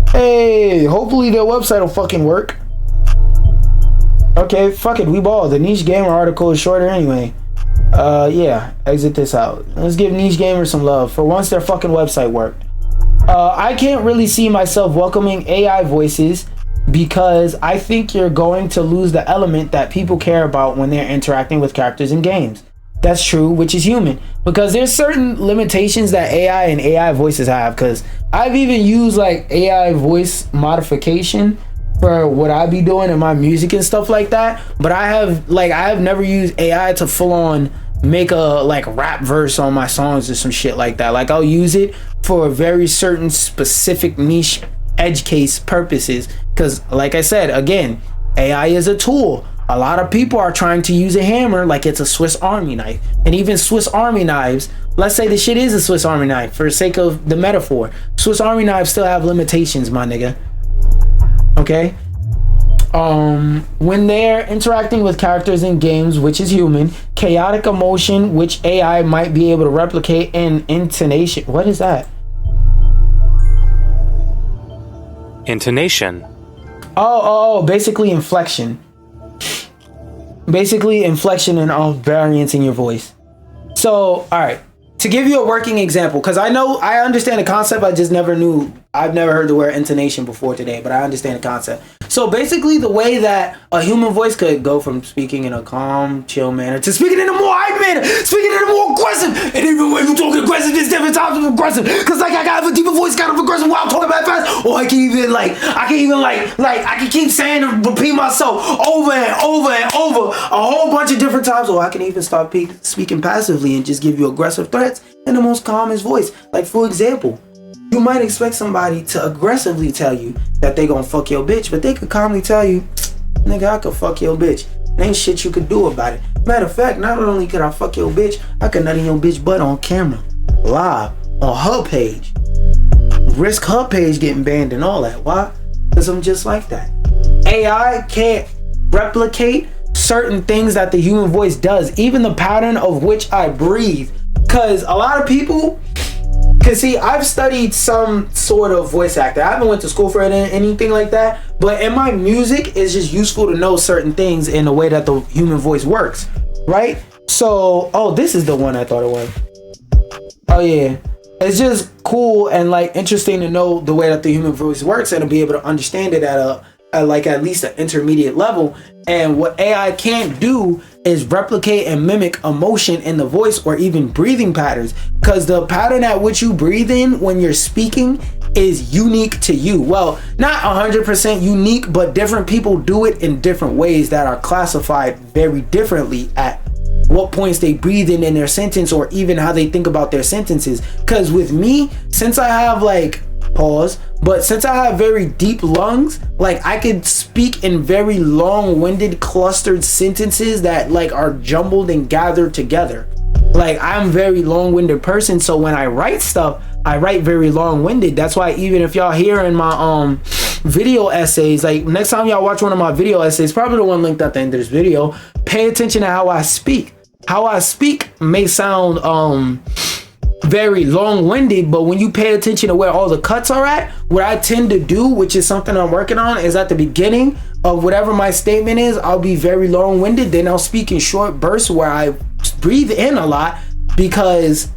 Hey, hopefully their website will fucking work. Okay, fuck it, we ball. The Niche Gamer article is shorter anyway. Yeah, exit this out. Let's give Niche Gamer some love. For once, their fucking website worked. I can't really see myself welcoming AI voices because I think you're going to lose the element that people care about when they're interacting with characters in games. That's true, which is human, because there's certain limitations that AI and AI voices have. Because I've even used like AI voice modification for what I be doing in my music and stuff like that. But I have never used AI to full on make a like rap verse on my songs or some shit like that. Like I'll use it for very certain specific niche edge case purposes. Because like I said, again, AI is a tool. A lot of people are trying to use a hammer like it's a Swiss Army knife. And even Swiss Army knives, let's say the shit is a Swiss Army knife for the sake of the metaphor. Swiss Army knives still have limitations, my nigga. Okay? When they're interacting with characters in games, which is human, chaotic emotion, which AI might be able to replicate, and intonation. What is that? Intonation. Oh, basically inflection. Basically inflection and all variance in your voice. So, all right, to give you a working example, because I understand the concept, I've never heard the word intonation before today, but I understand the concept. So basically the way that a human voice could go from speaking in a calm, chill manner to speaking in a more hype manner, speaking in a more aggressive, and even when you talk aggressive, there's different types of aggressive, because like I got a deeper voice kind of aggressive while I'm talking about fast, or I can keep saying and repeat myself over and over and over a whole bunch of different times, or I can even start speaking passively and just give you aggressive threats in the most calmest voice. Like for example, you might expect somebody to aggressively tell you that they gonna fuck your bitch, but they could calmly tell you, nigga, I could fuck your bitch. There ain't shit you could do about it. Matter of fact, not only could I fuck your bitch, I could nut in your bitch butt on camera, live, on her page. Risk her page getting banned and all that. Why? Because I'm just like that. AI can't replicate certain things that the human voice does, even the pattern of which I breathe. Because a lot of people, because see, I've studied some sort of voice acting. I haven't went to school for it or anything like that, but in my music, it's just useful to know certain things in the way that the human voice works, right? So, oh, this is the one I thought it was. Oh yeah, it's just cool and like interesting to know the way that the human voice works and to be able to understand it at at least an intermediate level. And what AI can't do is replicate and mimic emotion in the voice or even breathing patterns, because the pattern at which you breathe in when you're speaking is unique to you. Well, not 100% unique, but different people do it in different ways that are classified very differently at what points they breathe in their sentence, or even how they think about their sentences. Because with me, since I have since I have very deep lungs, like I could speak in very long-winded clustered sentences that like are jumbled and gathered together. Like I'm a very long-winded person, so when I write stuff, I write very long-winded. That's why even if y'all hear in my video essays, like next time y'all watch one of my video essays, probably the one linked at the end of this video, pay attention to how I speak. How I speak may sound very long-winded, but when you pay attention to where all the cuts are at, what I tend to do, which is something I'm working on, is at the beginning of whatever my statement is, I'll be very long-winded, then I'll speak in short bursts where I breathe in a lot, because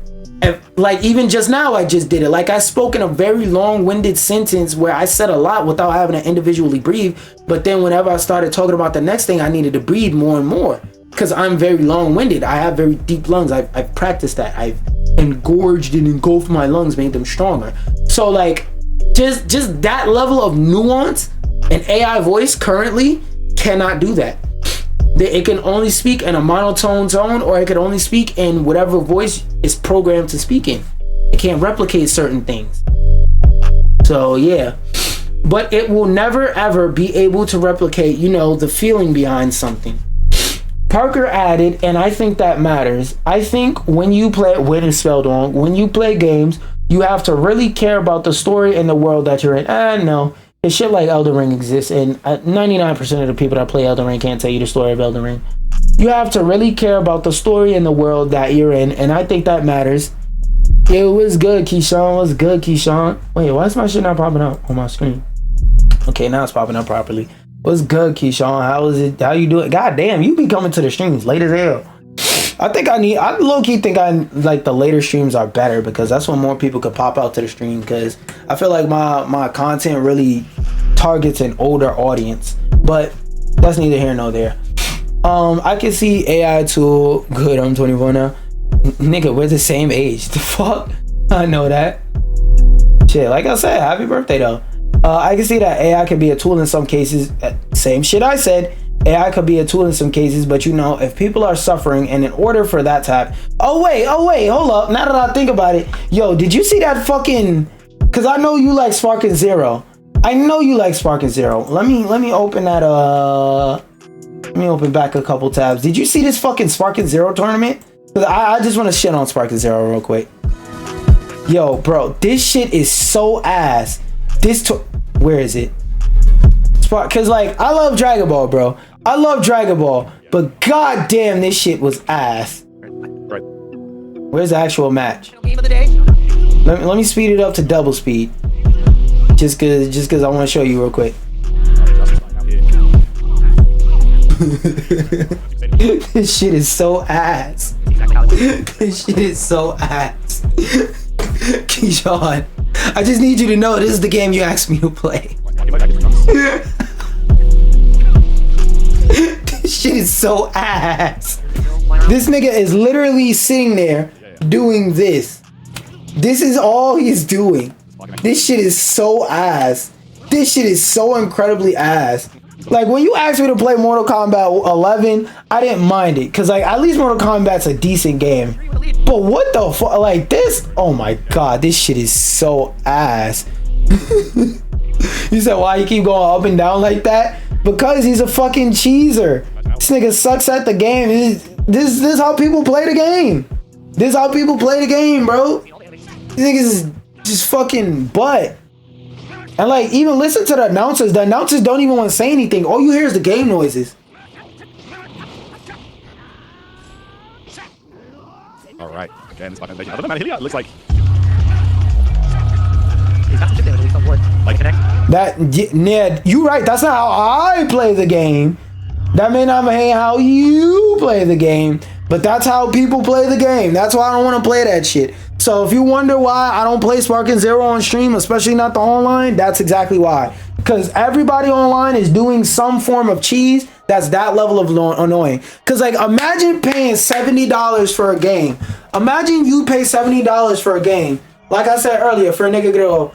like even just now I just did it. Like I spoke in a very long-winded sentence where I said a lot without having to individually breathe, but then whenever I started talking about the next thing, I needed to breathe more and more, because I'm very long-winded. I have very deep lungs. I've practiced that. I've engorged and engulfed my lungs, made them stronger. So like just that level of nuance, an AI voice currently cannot do that. It can only speak in a monotone tone, or it can only speak in whatever voice is programmed to speak in. It can't replicate certain things. So yeah, but it will never ever be able to replicate, the feeling behind something. Parker added, and I think that matters. I think when you play, when it's spelled wrong, when you play games, you have to really care about the story and the world that you're in. No, it's shit like Elden Ring exists, and 99% of the people that play Elden Ring can't tell you the story of Elden Ring. You have to really care about the story and the world that you're in, and I think that matters. It was good, Keyshawn. What's good, Keyshawn? Wait, why is my shit not popping up on my screen? Okay, now it's popping up properly. What's good, Keyshawn? How is it? How you doing? God damn, you be coming to the streams late as hell. I low-key think like the later streams are better, because that's when more people could pop out to the stream, because I feel like my content really targets an older audience. But that's neither here nor there. I can see AI tool. Good, I'm 24 now. Nigga, we're the same age. The fuck? I know that. Shit, like I said, happy birthday though. I can see that AI can be a tool in some cases. Same shit I said. AI could be a tool in some cases, but you know, if people are suffering, and in order for that to happen. Oh wait, hold up. Now that I think about it, yo, did you see that fucking? Cause I know you like Sparking Zero. I know you like Sparking Zero. Let me open that. Let me open back a couple tabs. Did you see this fucking Sparking Zero tournament? Cause I just want to shit on Sparking Zero real quick. Yo, bro, this shit is so ass. Where is it? Cause like I love Dragon Ball, bro. I love Dragon Ball, but goddamn, this shit was ass. Right. Where's the actual match? Game of the day. Let me speed it up to double speed. Just cause I want to show you real quick. This shit is so ass. This shit is so ass. Keyshawn, I just need you to know this is the game you asked me to play. This shit is so ass. This nigga is literally sitting there doing this. This is all he's doing. This shit is so ass. This shit is so incredibly ass. Like when you asked me to play Mortal Kombat 11, I didn't mind it. Cause like at least Mortal Kombat's a decent game. But what the fuck? Like this? Oh my god, this shit is so ass. You said why you keep going up and down like that? Because he's a fucking cheeser. This nigga sucks at the game. This is how people play the game. This is how people play the game, bro. These niggas is just fucking butt. And like, even listen to the announcers. The announcers don't even want to say anything. All you hear is the game noises. All right. Again, this fucking other than that, it looks like He's got some shit there, at least on board. Like connect. Yeah, you right. That's not how I play the game. That may not be how you play the game, but that's how people play the game. That's why I don't want to play that shit. So if you wonder why I don't play Sparking Zero on stream, especially not the online, that's exactly why. Because everybody online is doing some form of cheese that's that level of annoying. Because like, imagine paying $70 for a game. Imagine you pay $70 for a game. Like I said earlier, for a nigga to go,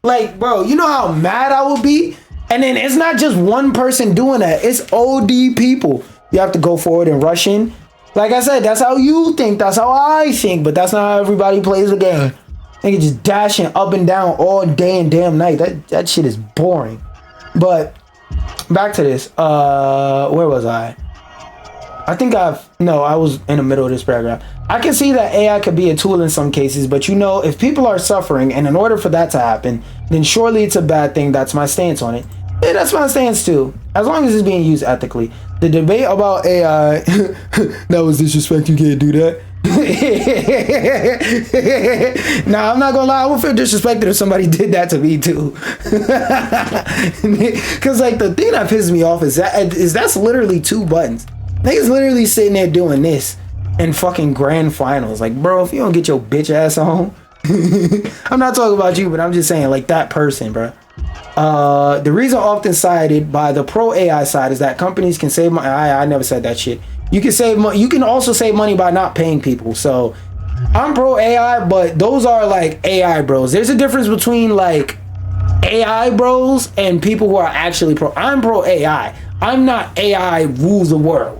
like, bro, you know how mad I would be? And then it's not just one person doing that. It's OD people. You have to go forward and rush in. Like I said, that's how you think. That's how I think. But that's not how everybody plays the game. They can just dashing up and down all day and damn night. That shit is boring. But back to this. Where was I? I was in the middle of this paragraph. I can see that AI could be a tool in some cases, but you know, if people are suffering, and in order for that to happen, then surely it's a bad thing. That's my stance on it. Yeah, that's my stance too. As long as it's being used ethically. The debate about AI, that was disrespect, you can't do that. Nah, I'm not gonna lie, I would feel disrespected if somebody did that to me too. Cause like the thing that pisses me off is that's literally 2 buttons. Niggas literally sitting there doing this in fucking grand finals. Like, bro, if you don't get your bitch ass home. I'm not talking about you, but I'm just saying like that person, bro. The reason often cited by the pro AI side is that companies can save money. I never said that shit. You can save money. You can also save money by not paying people. So I'm pro AI, but those are like AI bros. There's a difference between like AI bros and people who are actually pro. I'm pro AI. I'm not AI rules the world.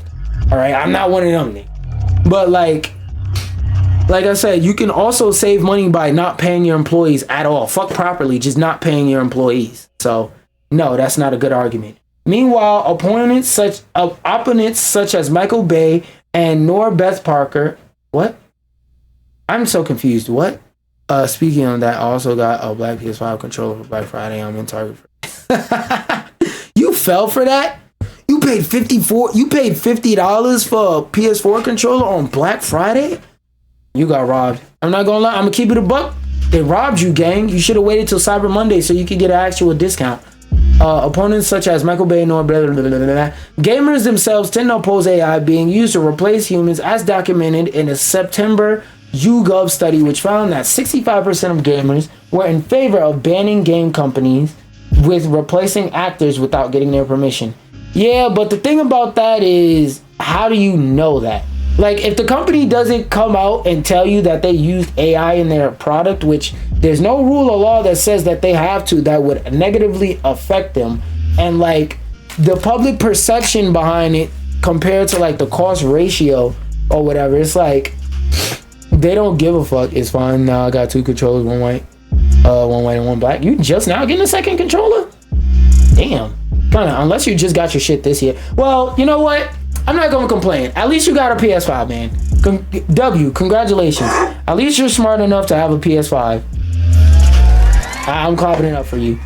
All right, I'm not one of them niggas. But like I said, you can also save money by not paying your employees at all. Fuck properly, just not paying your employees. So no, that's not a good argument. Meanwhile, opponents such as Michael Bay and Nora Beth Parker. What? I'm so confused. What? Speaking of that, I also got a black PS5 controller for Black Friday. I'm in Target. You fell for that? You paid $50 for a PS4 controller on Black Friday? You got robbed. I'm not gonna lie, I'm gonna keep it a buck. They robbed you, gang. You should have waited till Cyber Monday so you could get an actual discount. Opponents such as Michael Bay, nor blah, blah, blah, blah, blah. Gamers themselves tend to oppose AI being used to replace humans, as documented in a September YouGov study, which found that 65% of gamers were in favor of banning game companies with replacing actors without getting their permission. Yeah, but the thing about that is, how do you know that? Like, if the company doesn't come out and tell you that they used AI in their product, which there's no rule or law that says that they have to, that would negatively affect them. And like, the public perception behind it compared to like the cost ratio or whatever, it's like, they don't give a fuck. It's fine. Now I got 2 controllers, one white and one black. You just now getting a second controller? Damn. Kinda, unless you just got your shit this year. Well, you know what? I'm not gonna complain. At least you got a PS5, man. Congratulations. At least you're smart enough to have a PS5. I'm clapping it up for you.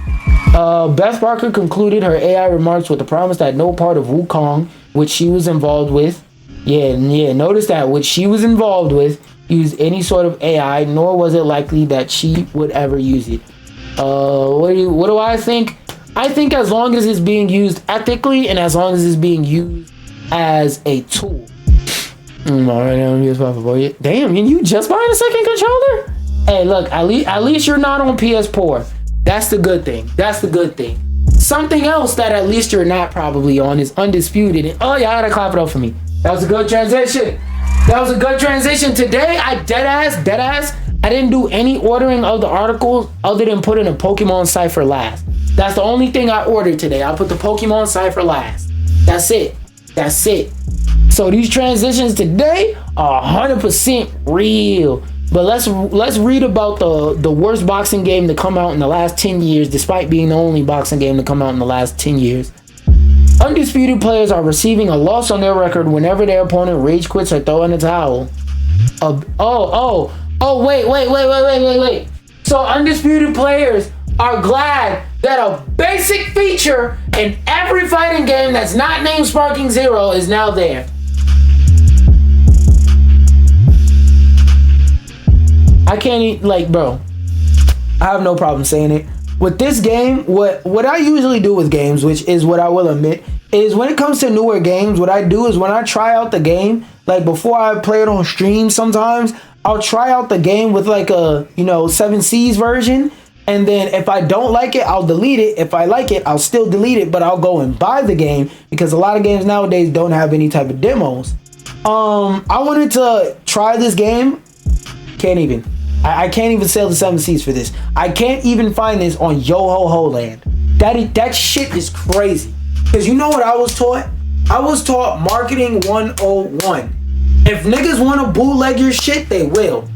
Beth Barker concluded her AI remarks with the promise that no part of Wukong, which she was involved with, notice that, which she was involved with, used any sort of AI, nor was it likely that she would ever use it. What do I think? I think as long as it's being used ethically and as long as it's being used as a tool. Alright, damn, you just buying a second controller? Hey, look, at least you're not on PS4. That's the good thing. That's the good thing. Something else that at least you're not probably on is Undisputed. And, oh, yeah, I gotta clap it up for me. That was a good transition. That was a good transition. Today, I deadass, I didn't do any ordering of the articles other than putting a Pokemon Cypher last. That's the only thing I ordered today. I put the Pokemon Cypher last. That's it. That's it. So these transitions today are 100% real. But let's read about the worst boxing game to come out in the last 10 years, despite being the only boxing game to come out in the last 10 years. Undisputed players are receiving a loss on their record whenever their opponent rage quits or throw in a towel. Wait. So Undisputed players are glad that a basic feature in every fighting game that's not named Sparking Zero is now there. I can't bro, I have no problem saying it. With this game, what I usually do with games, which is what I will admit, is when it comes to newer games, what I do is when I try out the game, like before I play it on stream sometimes, I'll try out the game with like a, 7C's version. And then if I don't like it, I'll delete it. If I like it, I'll still delete it, but I'll go and buy the game because a lot of games nowadays don't have any type of demos. I wanted to try this game. Can't even. I can't even sell the 7Cs for this. I can't even find this on Yo-Ho-Ho Land. That shit is crazy. Because you know what I was taught? I was taught marketing 101. If niggas want to bootleg your shit, they will.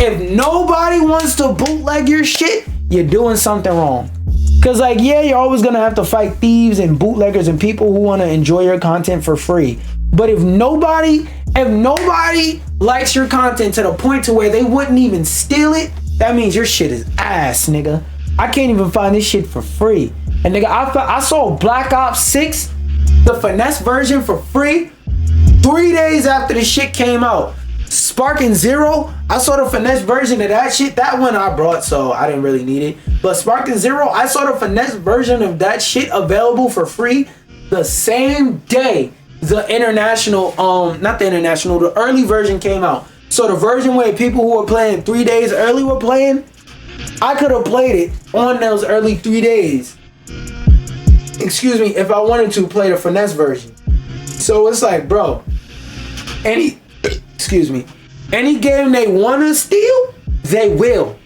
If nobody wants to bootleg your shit, you're doing something wrong. Because you're always going to have to fight thieves and bootleggers and people who want to enjoy your content for free. But if nobody likes your content to the point to where they wouldn't even steal it, that means your shit is ass, nigga. I can't even find this shit for free. And nigga, I saw Black Ops 6, the finesse version, for free 3 days after the shit came out. Sparking Zero, I saw the finesse version of that shit. That one I brought, so I didn't really need it. But Sparking Zero, I saw the finesse version of that shit available for free the same day the the early version came out. So the version where people who were playing 3 days early were playing, I could have played it on those early 3 days. Excuse me, if I wanted to play the finesse version. So it's like, bro, any game they want to steal, they will.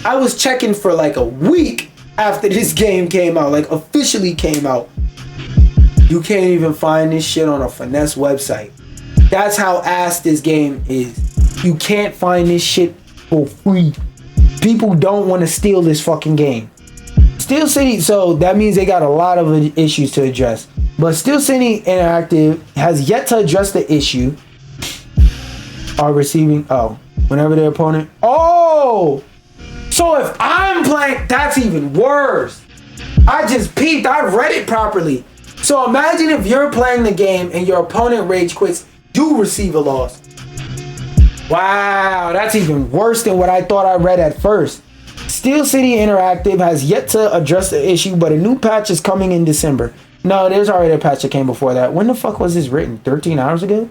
I was checking for like a week after this game came out, like officially came out. You can't even find this shit on a finesse website. That's how ass this game is. You can't find this shit for free. People don't want to steal this fucking game. Steel City, so that means they got a lot of issues to address. But Steel City Interactive has yet to address the issue. Are receiving, whenever their opponent, so if I'm playing, that's even worse. I just peeped, I read it properly. So imagine if you're playing the game and your opponent rage quits, you receive a loss. Wow, that's even worse than what I thought I read at first. Steel City Interactive has yet to address the issue, but a new patch is coming in December. No, there's already a patch that came before that. When the fuck was this written? 13 hours ago?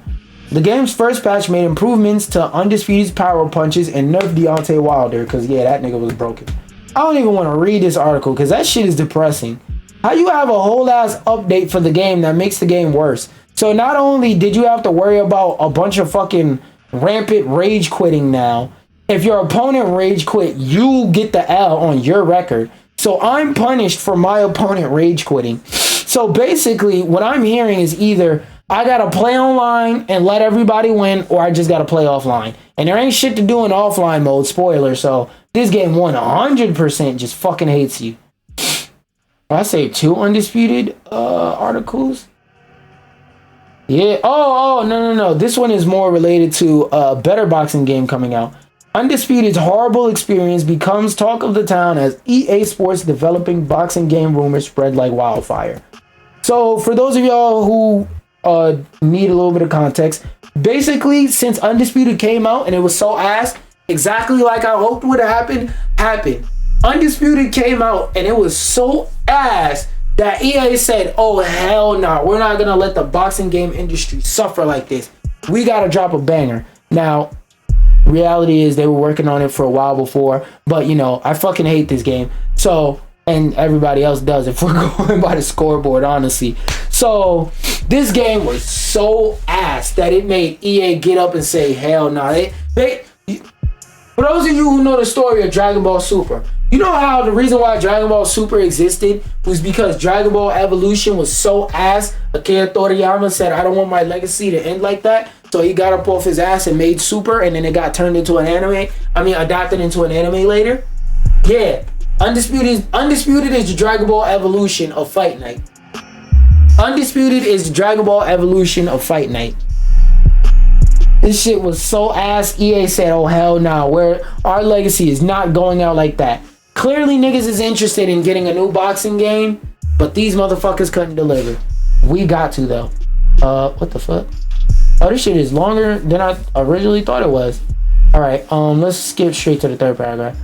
The game's first patch made improvements to Undisputed's power punches and nerfed Deontay Wilder, because yeah, that nigga was broken. I don't even want to read this article because that shit is depressing. How you have a whole ass update for the game that makes the game worse? So not only did you have to worry about a bunch of fucking rampant rage quitting now, if your opponent rage quit, you get the L on your record. So I'm punished for my opponent rage quitting. So basically what I'm hearing is either I gotta play online and let everybody win, or I just gotta play offline. And there ain't shit to do in offline mode, spoiler. So this game 100% just fucking hates you. I saved 2 Undisputed articles. Yeah. Oh, no. This one is more related to a better boxing game coming out. Undisputed's horrible experience becomes talk of the town as EA Sports developing boxing game rumors spread like wildfire. So for those of y'all who need a little bit of context, basically since Undisputed came out and it was so ass, exactly like I hoped would have happened. Undisputed came out and it was so ass that EA said, oh hell no, we're not gonna let the boxing game industry suffer like this. We gotta drop a banger. Now, reality is they were working on it for a while before, but you know, I fucking hate this game. So, and everybody else does if we're going by the scoreboard, honestly. So, this game was so ass that it made EA get up and say, hell no. For those of you who know the story of Dragon Ball Super, you know how the reason why Dragon Ball Super existed was because Dragon Ball Evolution was so ass. Akira Toriyama said, I don't want my legacy to end like that. So he got up off his ass and made Super, and then it got turned into an anime. Adapted into an anime later. Yeah. Undisputed is the Dragon Ball Evolution of Fight Night. Undisputed is the Dragon Ball Evolution of Fight Night. This shit was so ass. EA said, oh hell no, where our legacy is not going out like that. Clearly niggas is interested in getting a new boxing game, but these motherfuckers couldn't deliver. We got to though. What the fuck? Oh, this shit is longer than I originally thought it was. Alright, let's skip straight to the third paragraph.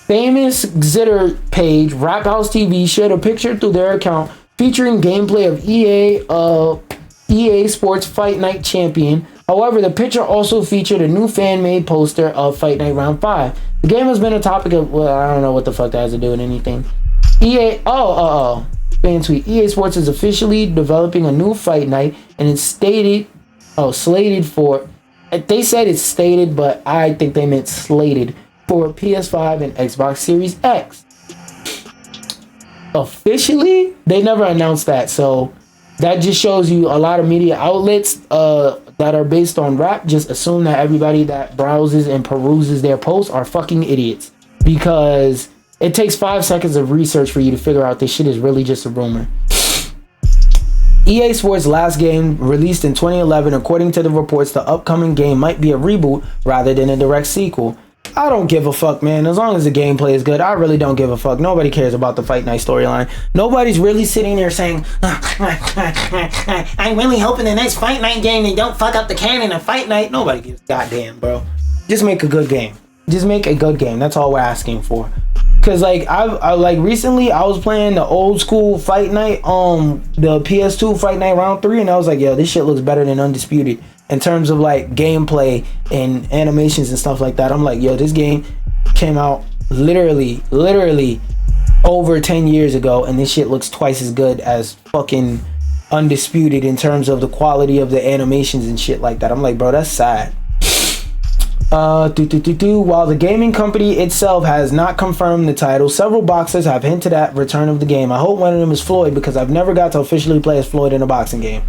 Famous Zitter page, Rap House TV, shared a picture through their account featuring gameplay of EA Sports Fight Night Champion. However, the picture also featured a new fan-made poster of Fight Night Round 5. The game has been a topic of, well, I don't know what the fuck that has to do with anything. Fan tweet. EA Sports is officially developing a new Fight Night, and it's slated for, they said it's stated, but I think they meant slated for PS5 and Xbox Series X. Officially, they never announced that, so that just shows you a lot of media outlets that are based on rap just assume that everybody that browses and peruses their posts are fucking idiots, because it takes 5 seconds of research for you to figure out this shit is really just a rumor. EA Sports' last game released in 2011, according to the reports, the upcoming game might be a reboot rather than a direct sequel. I don't give a fuck, man. As long as the gameplay is good, I really don't give a fuck. Nobody cares about the Fight Night storyline. Nobody's really sitting there saying, I'm really hoping the next Fight Night game they don't fuck up the canon of Fight Night. Nobody gives a goddamn, bro. Just make a good game. Just make a good game. That's all we're asking for. Cause like I recently I was playing the old school Fight Night, the PS2 Fight Night Round 3, and I was like, yo, this shit looks better than Undisputed in terms of like gameplay and animations and stuff like that. I'm like, yo, this game came out literally over 10 years ago, and this shit looks twice as good as fucking Undisputed in terms of the quality of the animations and shit like that. I'm like, bro, that's sad. While the gaming company itself has not confirmed the title, several boxers have hinted at return of the game. I hope one of them is Floyd, because I've never got to officially play as Floyd in a boxing game.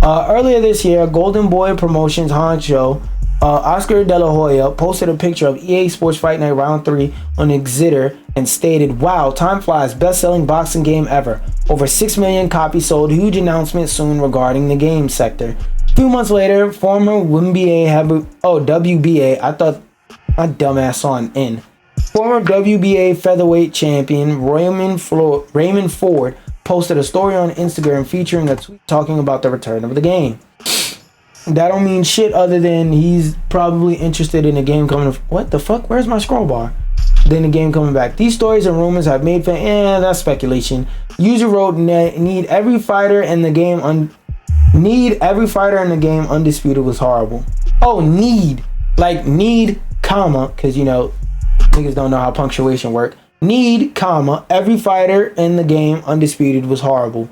Earlier this year, Golden Boy Promotions honcho Oscar De La Hoya posted a picture of EA Sports Fight Night Round 3 on Linktr and stated, wow, time flies, best-selling boxing game ever. Over 6 million copies sold, huge announcement soon regarding the game sector. A few months later, former WBA, I thought my dumbass saw an N. Former WBA featherweight champion Raymond Ford posted a story on Instagram featuring a tweet talking about the return of the game. That don't mean shit other than he's probably interested in the game coming. What the fuck? Where's my scroll bar? Then the game coming back. These stories and rumors have made that's speculation. User wrote, need every fighter in the game Need every fighter in the game undisputed was horrible. Oh, need. Like need, comma, because you know, niggas don't know how punctuation work. Need, comma, every fighter in the game undisputed was horrible.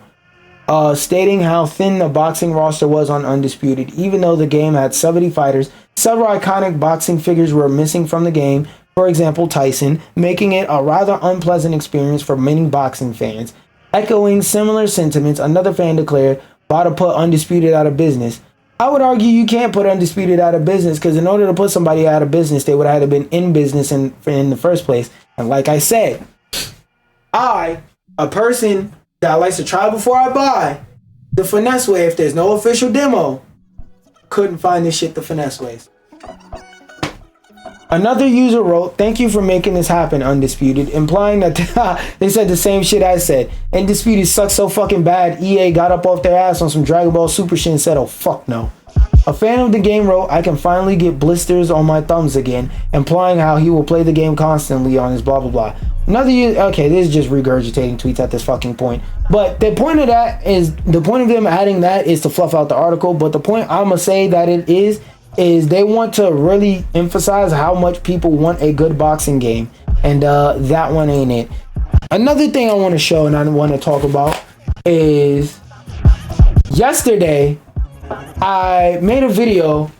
Stating how thin the boxing roster was on Undisputed. Even though the game had 70 fighters, several iconic boxing figures were missing from the game. For example, Tyson, making it a rather unpleasant experience for many boxing fans. Echoing similar sentiments, another fan declared, about to put Undisputed out of business. I would argue you can't put Undisputed out of business, because in order to put somebody out of business, they would have had to been in business in the first place. And like I said, a person that likes to try before I buy, the finesse way, if there's no official demo, couldn't find this shit the finesse ways. Another user wrote, "Thank you for making this happen, Undisputed," implying that they said the same shit I said. Undisputed sucks so fucking bad, EA got up off their ass on some Dragon Ball Super shit and said, "Oh fuck no." A fan of the game wrote, "I can finally get blisters on my thumbs again," implying how he will play the game constantly on his blah blah blah. Another user, okay, this is just regurgitating tweets at this fucking point. But the point of that is, the point of them adding that is to fluff out the article. But the point I'm gonna say that it is they want to really emphasize how much people want a good boxing game, and that one ain't it. Another thing I want to show and I want to talk about is yesterday I made a video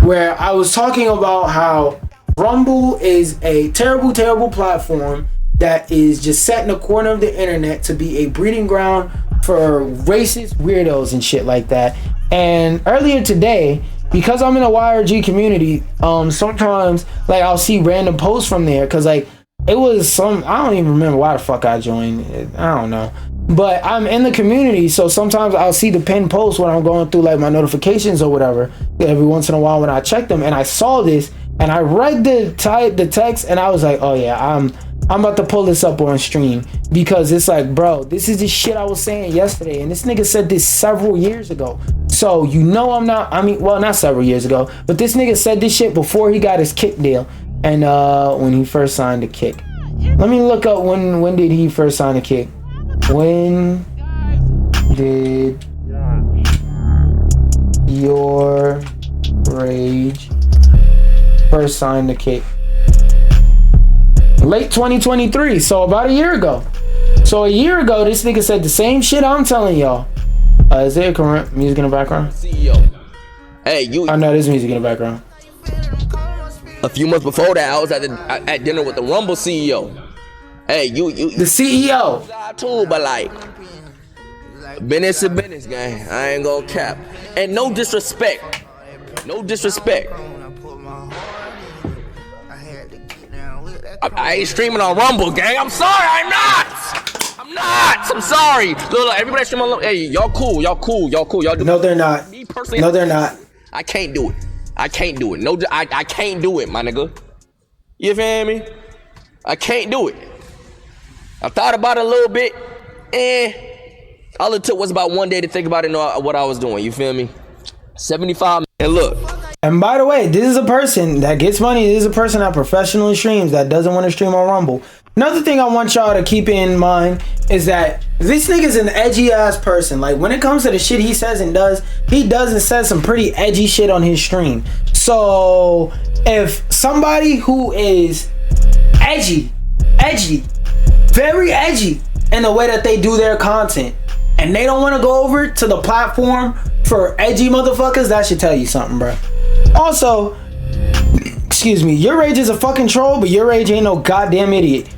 where I was talking about how Rumble is a terrible, terrible platform that is just set in a corner of the internet to be a breeding ground for racist weirdos and shit like that. And earlier today, because I'm in a YRG community, sometimes like I'll see random posts from there, because like it was some, I don't even remember why the fuck I joined, I don't know, but I'm in the community, so sometimes I'll see the pinned posts when I'm going through like my notifications or whatever, every once in a while when I check them, and I saw this and I read the text and I was like, oh yeah, I'm about to pull this up on stream, because it's like, bro, this is the shit I was saying yesterday, and this nigga said this several years ago. So you know well, not several years ago, but this nigga said this shit before he got his Kick deal, and when he first signed the Kick. Let me look up when did he first sign the Kick? When did your Rage first sign the Kick? Late 2023, so about a year ago. So a year ago, this nigga said the same shit I'm telling y'all. Is there current music in the background? CEO. Hey, you. I know there's music in the background. A few months before that, I was at dinner with the Rumble CEO. Hey, you. The CEO. Too, but like, business is business, gang. I ain't gonna cap. And no disrespect. No disrespect. I ain't streaming on Rumble, gang. I'm sorry, I'm not. I'm sorry. Look, everybody stream on. Hey, y'all cool. Y'all do. No, they're not. Me personally, no, they're not. I can't do it. I can't do it. No, I can't do it, my nigga. You feel me? I can't do it. I thought about it a little bit, and all it took was about one day to think about it and know what I was doing. You feel me? 75. And look. And by the way, this is a person that gets money. This is a person that professionally streams, that doesn't want to stream on Rumble. Another thing I want y'all to keep in mind is that this nigga's an edgy ass person. Like when it comes to the shit he says and does, he does and says some pretty edgy shit on his stream. So if somebody who is edgy, very edgy in the way that they do their content, and they don't want to go over to the platform for edgy motherfuckers, that should tell you something, bro. Also, excuse me, your Rage is a fucking troll, but your Rage ain't no goddamn idiot.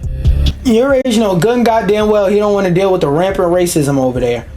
Your Rage know good and goddamn well he don't want to deal with the rampant racism over there.